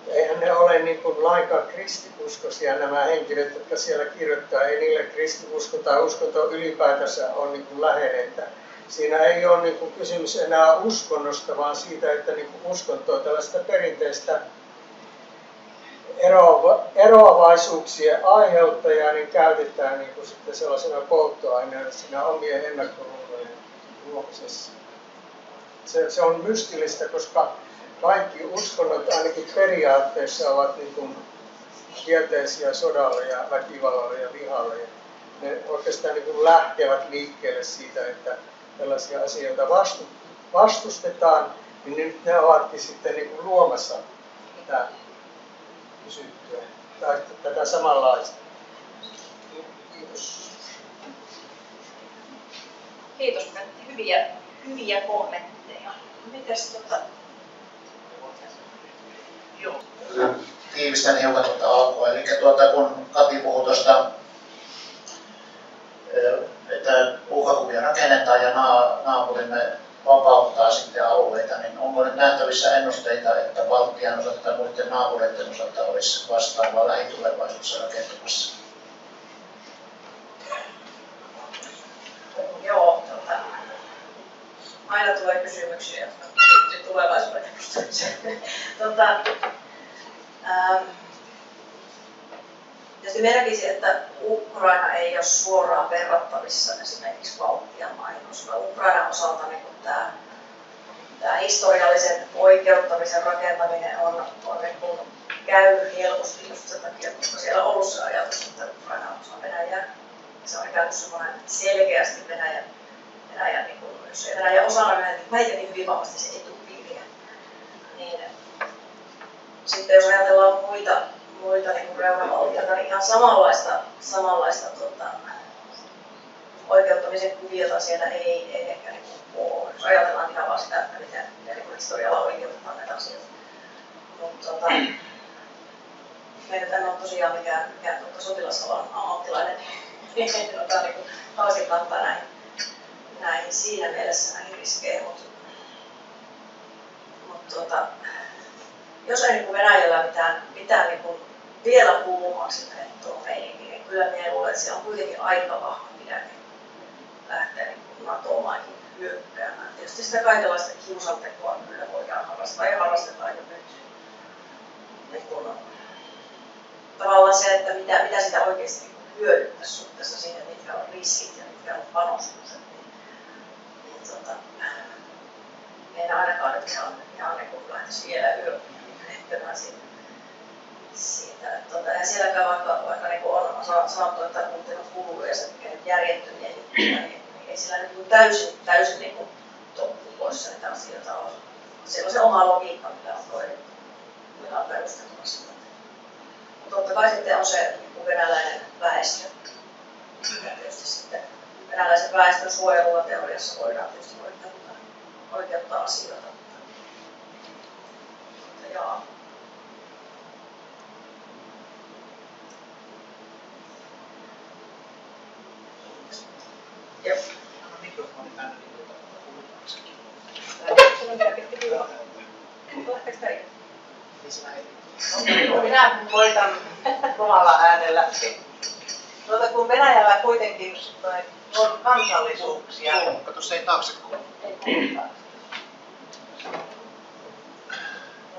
Eihän ne ole niin kuin lainkaan kristinuskoisia nämä henkilöt, jotka siellä kirjoittaa. Ei niille kristinusko tai uskonto ylipäätänsä ole niin kuin läheinen. Että siinä ei ole niin kuin kysymys enää uskonnosta, vaan siitä, että niin kuin uskonto on tällaista perinteistä eroavaisuuksien aiheuttajaa, niin käytetään niin kuin sitten sellaisena polttoaineena siinä omien ennakkoluulojen luomisessa. Se on mystillistä, koska kaikki uskonnot ainakin periaatteessa ovat niin kuin kielteisiä sodalle ja väkivallalle ja vihalle. Ja ne oikeastaan niin kuin lähtevät liikkeelle siitä, että tällaisia asioita vastustetaan, niin nyt ne ovatkin sitten niin kuin luomassa tätä kysyttyä tai tätä samanlaista. Kiitos. Kiitos, hyviä kommentteja. Mites Joo. Tiivistän hiukan tuota alkua. Eli kun Kati puhui tuosta, että uhkakuvia rakennetaan ja naapurimme vapauttaa sitten alueita, niin onko nyt nähtävissä ennusteita, että Baltian osalta tai muiden naapureiden osalta olisi vastaavaa lähitulevaisuudessa rakentumassa? Joo, aina tulee kysymyksiä, jotka liittyy tulevaisuuden ennustamiseen. Tietysti minä näkisin, että Ukraina ei ole suoraan verrattavissa esimerkiksi Baltian maihin, koska Ukrainan osalta niin tämä historiallisen oikeuttamisen rakentaminen on niin käy helposti just sen takia, koska siellä on ollut se ajatus, että Ukraina on osa Venäjää. Se on ikään kuin semmoinen selkeästi Venäjän niin kuin, jos ei Venäjä osana Venäjä niin hyvin vahvasti se etupiiriä. Niin, sitten jos ajatellaan muita niin kuin reunavaltioita, niin ihan samanlaista oikeuttamisen kuviota siellä ei ehkä niin kuin ole. Jos ajatellaan ihan vaan sitä, että miten niin historialla oikeutetaan näitä asioita. Mutta meidän en ole tosiaan mikään sotilasalan ammattilainen, niin haluaisin kantaa näihin siinä mielessä näihin riskeihin. Mutta jos ei niin Venäjällä mitään niin vielä kuumaksi tuo meininki, niin kyllä minä luulen, että siellä on kuitenkin aika vahva pidäke lähteä niin NATO-maihin hyökkäämään. Tietysti sitä kaikenlaista kiusantekoa kyllä voidaan harrastaa ja harrastetaan jo nyt. Niin tavallaan se, että mitä sitä oikeasti hyödyttäisi suhteessa siihen, mitkä on riskit ja mitkä on panostukset, en ainakaan nyt ihan niin kuin lähtisi vielä yöhtämään siitä. Ja sielläkään vaikka niin on sanottu, että Putin on kuullut ja se järjettömiä juttuja, niin ei sillä nyt täysin niin kuin toppu poissa niitä asioita ole. Siellä on se oma logiikka, mitä on perusteltavassa. Mutta totta kai sitten on se niin venäläinen väestö. Ja tietysti sitten venäläisen väestön suojelulla teoriassa voidaan tietysti oikeuttaa asioita. Mutta jaa. Joo. Anna mikrofoni tänne, niin puhutaankin. Lähteekö teille? Ei sinä heti. Minä voitan omalla äänellä. Kun Venäjällä kuitenkin on kansallisuuksia. Kato, se ei taakse kuulu.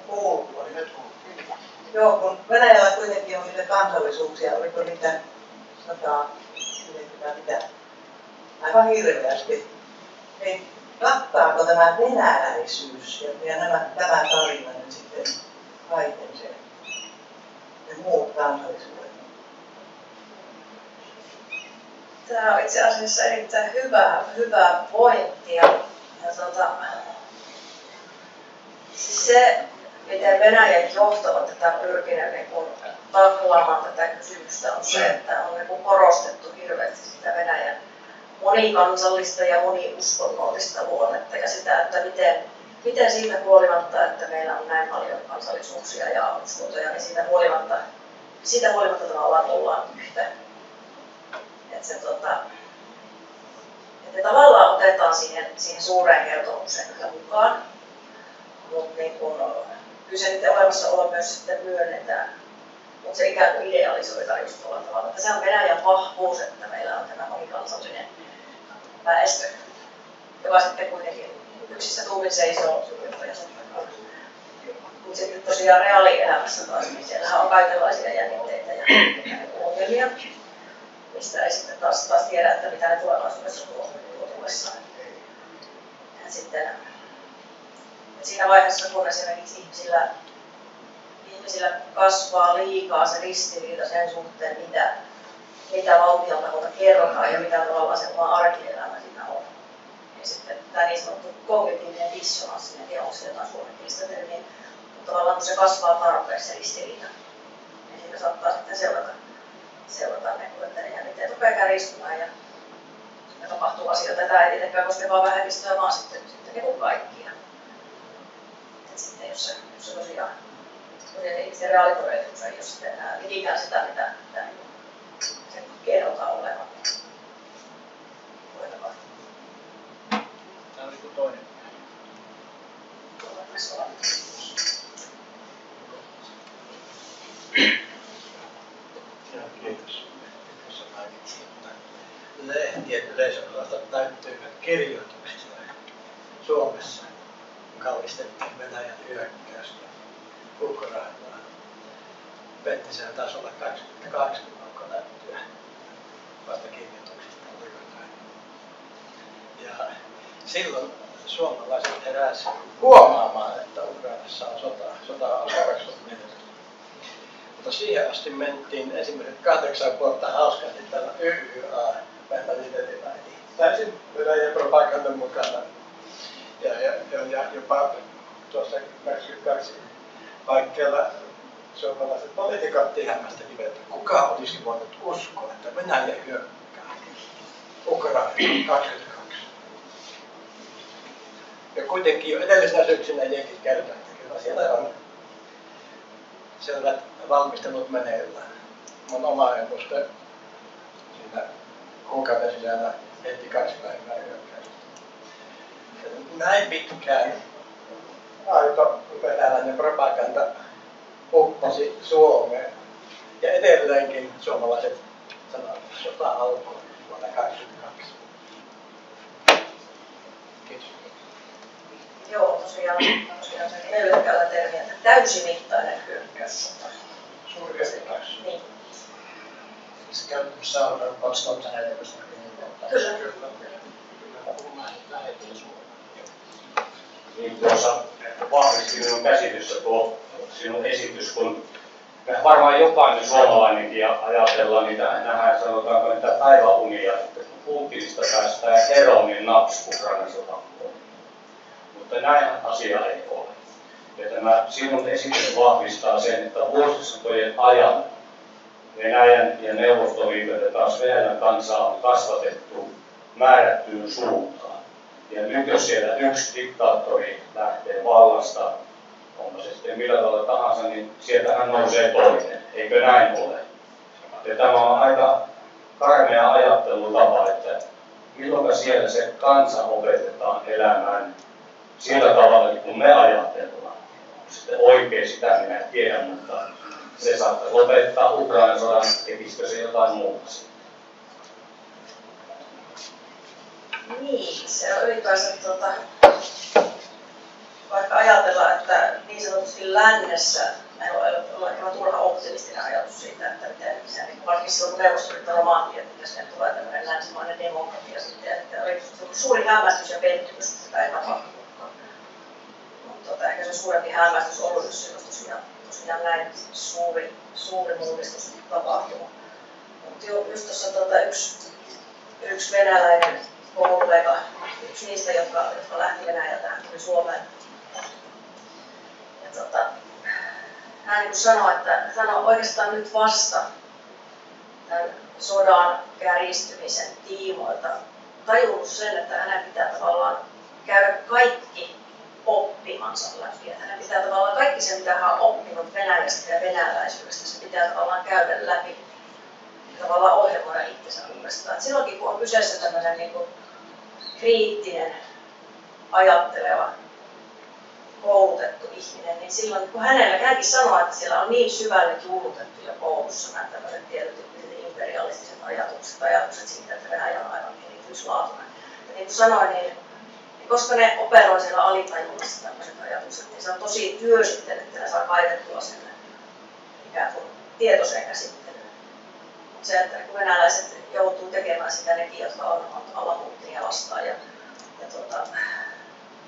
Kuuluu. Nyt kuuluu. Joo, kun Venäjällä kuitenkin on niitä kansallisuuksia, oliko niitä 190 mitä, aivan hirveästi. Niin kattaako tämä venäläisyys ja tämä tarina nyt sitten kaiken sen ja muut kansallisuudet? Tämä on itse asiassa erittäin hyvä pointti. Ja se, miten Venäjän johto on tätä pyrkinyt niin taklaamaan tätä kysymystä, on se, että on niin korostettu hirveästi sitä Venäjän monikansallista ja moniuskonnollista luonnetta ja sitä, että miten siitä huolimatta, että meillä on näin paljon kansallisuuksia ja uskontoja, niin siitä huolimatta tavallaan ollaan yhtä. Että tavallaan otetaan siihen suureen kertomukseen kyllä mukaan, mutta niin kyllä se nyt olemassaolo myös sitten myönnetään. Mutta se ikään kuin idealisoidaan just tuolla tavalla, että se on Venäjän vahvuus, että meillä on tämä monikansallinen väestö, joka sitten kuitenkin yksissä tuumin seisoo johtajansa takana. Mutta sitten tosiaan reaalielämässä taas, niin siellähän on kaikenlaisia jännitteitä ja ongelmia, mistä ei sitten taas tiedä, että mitä ne tulevaisuudessa tuo tullessaan. Ja sitten siinä vaiheessa, kun esimerkiksi ihmisillä kasvaa liikaa se ristiriita sen suhteen, mitä valtion taholta kerrotaan ja mitä tavallaan se oma arkielämä siinä on. Ja sitten tämä niin sanottu kognitiivinen dissonanssi, en tiedä onko se jotain suomenkielistä termiä, mutta tavallaan kun se kasvaa tarpeeksi se ristiriita, niin siitä saattaa sitten seurata että ne jännitteet rupeaa kärjistymään ja tapahtuu asioita. Tämä ei tietenkään koske vain vähemmistöä, vaan sitten niin kuin kaikkia. Et sitten jos se tosiaan sitten reaalitodellisuus ei ole sitten enää niinkään sitä, mitä se kerrotaan olevan. Tämä oli toinen. Kiitos. Tuossa mainitsin, että lehtien yleisönosastot täyttyivät kirjoituksilla Suomessa. Kallistettiin Venäjän hyökkäystä Ukrainaan. Penttisellä taisi olla 28 näyttöä vasta kirjoituksista oli jotain. Ja silloin suomalaiset heräsivät huomaamaan, että Ukrainassa on sota on 24. Mutta siihen asti mentiin ensimmäiset 8 vuotta hauskasti tällä YYA-mentaliteetillä, eli täysin Venäjän propagandan mukana. Ja jopa tuossa 22 paikkeilla suomalaiset poliitikot hämmästelivät, että kuka olisi voinut uskoa, että Venäjä hyökkää Ukrainaan 22. Ja kuitenkin jo edellisenä syksynä jenkit kertoi, että kyllä siellä on selvät valmistelut meneillään. Mun oma ennuste siinä kuukauden sisällä heti 2 päivää hyökkäystä. Näin pitkään aito venäläinen propaganda upposi Suomeen. Ja edelleenkin suomalaiset sanovat, että sota alkoi vuonna 1922. Kiitos. Joo, tosiaan se löytäkällä termiä, että täysimittainen hyökkäyssota. Suuri hyökkäys. Niin. Se käytännössä on 2014. Kyllä. Niin tuossa vahvisti minun käsitystä tuo sinun esitys, kun me varmaan jokainen suomalainenkin ajatellaan niitä, nähdään sanotaanko niitä päiväunia, että kun Putinista päästään eroon, niin naps Ukrainan sota. Mutta näin asia ei ole. Ja tämä sinun esitys vahvistaa sen, että vuosisatojen ajan Venäjän ja Neuvostoliiton ja taas Venäjän kansaa on kasvatettu määrättyyn suuntaan. Ja nyt jos siellä yksi diktaattori lähtee vallasta, onko se sitten millä tavalla tahansa, niin sieltähän nousee toinen. Eikö näin ole? Ja tämä on aika karmea ajattelutapa, että milloin siellä se kansa opetetaan elämään sillä tavalla, kun me ajatellaan. Sitten oikein sitä minä en tiedä, mutta se saattaa lopettaa Ukrainan sodan, tekisikö se jotain muuta. Niin, se on ylipäänsä vaikka ajatellaan, että niin sanotusti lännessä meillä on ehkä turha optimistinen ajatus siitä, että miten se, varsinkin silloin kun Neuvostoliitto romahti, että sinne tulee tämmöinen länsimainen demokratia sitten, että oli suuri hämmästys ja pettymys, että sitä ei tapahtunutkaan. Mutta ehkä se on suurempi hämmästys ollut, jos se olisi tosiaan näin suuri mullistus tapahtunut. Mutta just tuossa yksi venäläinen kollega, yksi niistä, jotka lähti Venäjältä, hän tuli Suomeen. Ja hän niin sanoi oikeastaan nyt vasta tämän sodan kärjistymisen tiimoilta tajunnut sen, että hänen pitää tavallaan käydä kaikki oppimansa läpi. Että hänen pitää tavallaan kaikki se, mitä hän on oppinut Venäjästä ja venäläisyydestä, se pitää tavallaan käydä läpi ja tavallaan ohjelmoida itsensä uudestaan. Et silloinkin, kun on kyseessä tämmöinen niin kuin kriittinen, ajatteleva, koulutettu ihminen, niin silloin kun hänkin sanoo, että siellä on niin syvälle juurrutettu jo koulussa nämä tämmöiset tietotyyppiset imperialistiset ajatukset siitä, että Venäjä on aivan erityislaatuinen. Ja niin kuin sanoin, niin koska ne operoi siellä alitajunnassa tämmöiset ajatukset, niin se on tosi työ sitten, että ne saa kaivettua sen ikään kuin tietoiseen käsittelyyn. Mutta se, että kun venäläiset joutuu tekemään sitä nekin, jotka on alamuuttia vastaan ja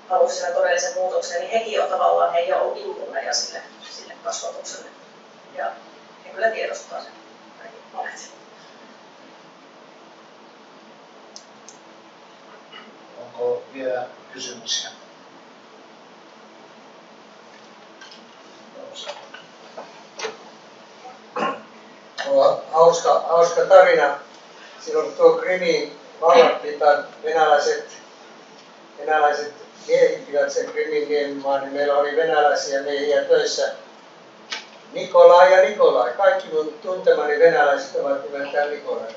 halusi sen todellisen muutoksen, niin hekin on tavallaan, he ei ole ollut immuuneja sille kasvatukselle. Ja he kyllä tiedostaa sen monet. Onko vielä kysymyksiä? Hauska tarina. Silloin kun tuo Krimin vallattiin, venäläiset miehittivät sen Krimin niemimaan, niin meillä oli venäläisiä miehiä töissä Nikolai ja Nikolai. Kaikki mun tuntemani venäläiset ovat nimeltään Nikolai.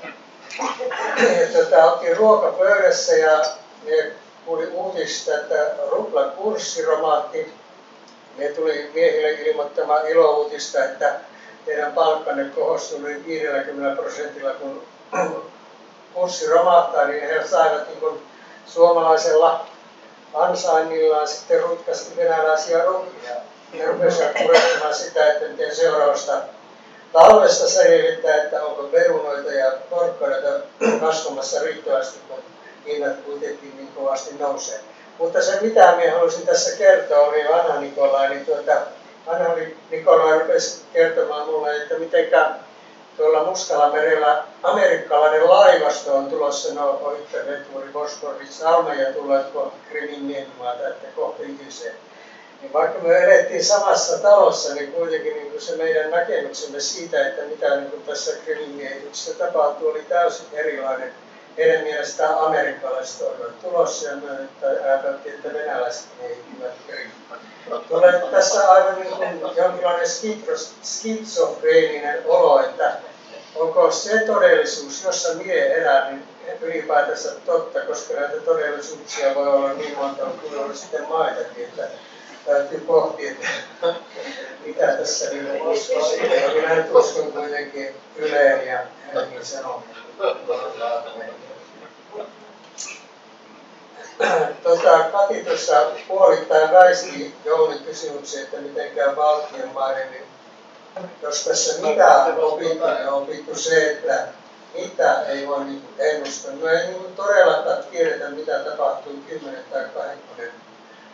Oltiin ruokapöydässä ja ne kuuli uutista, että ruplan kurssi romahti. Ne tuli miehille ilmoittamaan ilouutista, että teidän palkkanne kohostui yli 50%, kun kurssi romahtaa, niin he saivat niin kuin suomalaisella ansainnillaan sitten rutkasti venäläisiä rukia. Ne rupesivat kurehtimaan sitä, että miten seuraavasta talvesta selvittää, että onko perunoita ja porkkanoita kasvamassa riittävästi, kun hinnat kuitenkin niin kovasti nousee. Mutta se mitä minä haluaisin tässä kertoa oli vanha Nikolai, niin vanha Nikolai rupesi kertomaan minulle, että mitenkä tuolla Muskalamerellä amerikkalainen laivasto on tulossa, no ohittaneet juuri Bosporin salmen ja tulleet Krimin niemimaata, että kohti Itiseen. Niin vaikka me elettiin samassa talossa, niin kuitenkin niin se meidän näkemyksemme siitä, että mitä niin tässä Krimin miehityksessä tapahtui, oli täysin erilainen. Heidän mielestään amerikkalaiset olivat tulossa ja me ajateltiin, että venäläiset miehittivät Krimin. Tulee tässä aivan niin kuin jonkinlainen skitsofreeninen olo, että onko se todellisuus, jossa mie elää, niin ylipäätänsä totta, koska näitä todellisuuksia voi olla niin monta kuin on sitten maitakin, että täytyy pohtia, että mitä tässä niin uskoisi. Minä nyt uskon kuitenkin Yleen ja Helsingin Sanomiin. Kati tuossa puolittain väisti Jounin kysymyksiä, että miten käy Baltian maiden, niin jos tässä mitä on opittu, niin on opittu se, että mitä ei voi ennustaa. Me ei todellakaan tiedetä, mitä tapahtuu 10 tai 20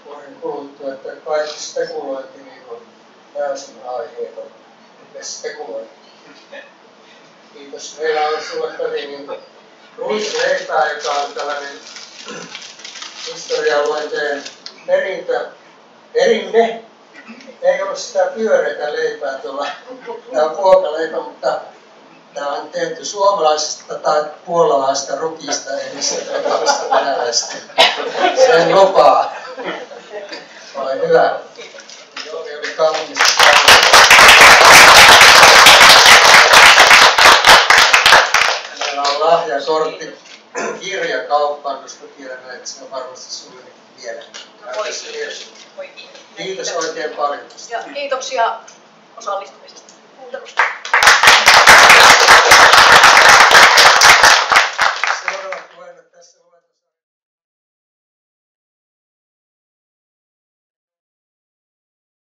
vuoden kuluttua, että kaikki spekulointi niin on täysin aiheeton. Spekulointi. Kiitos. Meillä on sulle Kati niin ruisleipää, joka on tällainen historialuenteen perinne. Ei ole sitä pyöreitä leipää tuolla. Tämä on puokaleipä, mutta tämä on tehty suomalaisesta tai puolalaista rukista, eli sieltä venäläistä. Sen lupaa. Ole hyvä. Jouni oli kaunista. Meillä on lahjakortti kirjakauppaan, koska tiedämme, että se on varmasti sullekin vielä. Kiitos oikein paljon. Ja kiitoksia osallistumisesta.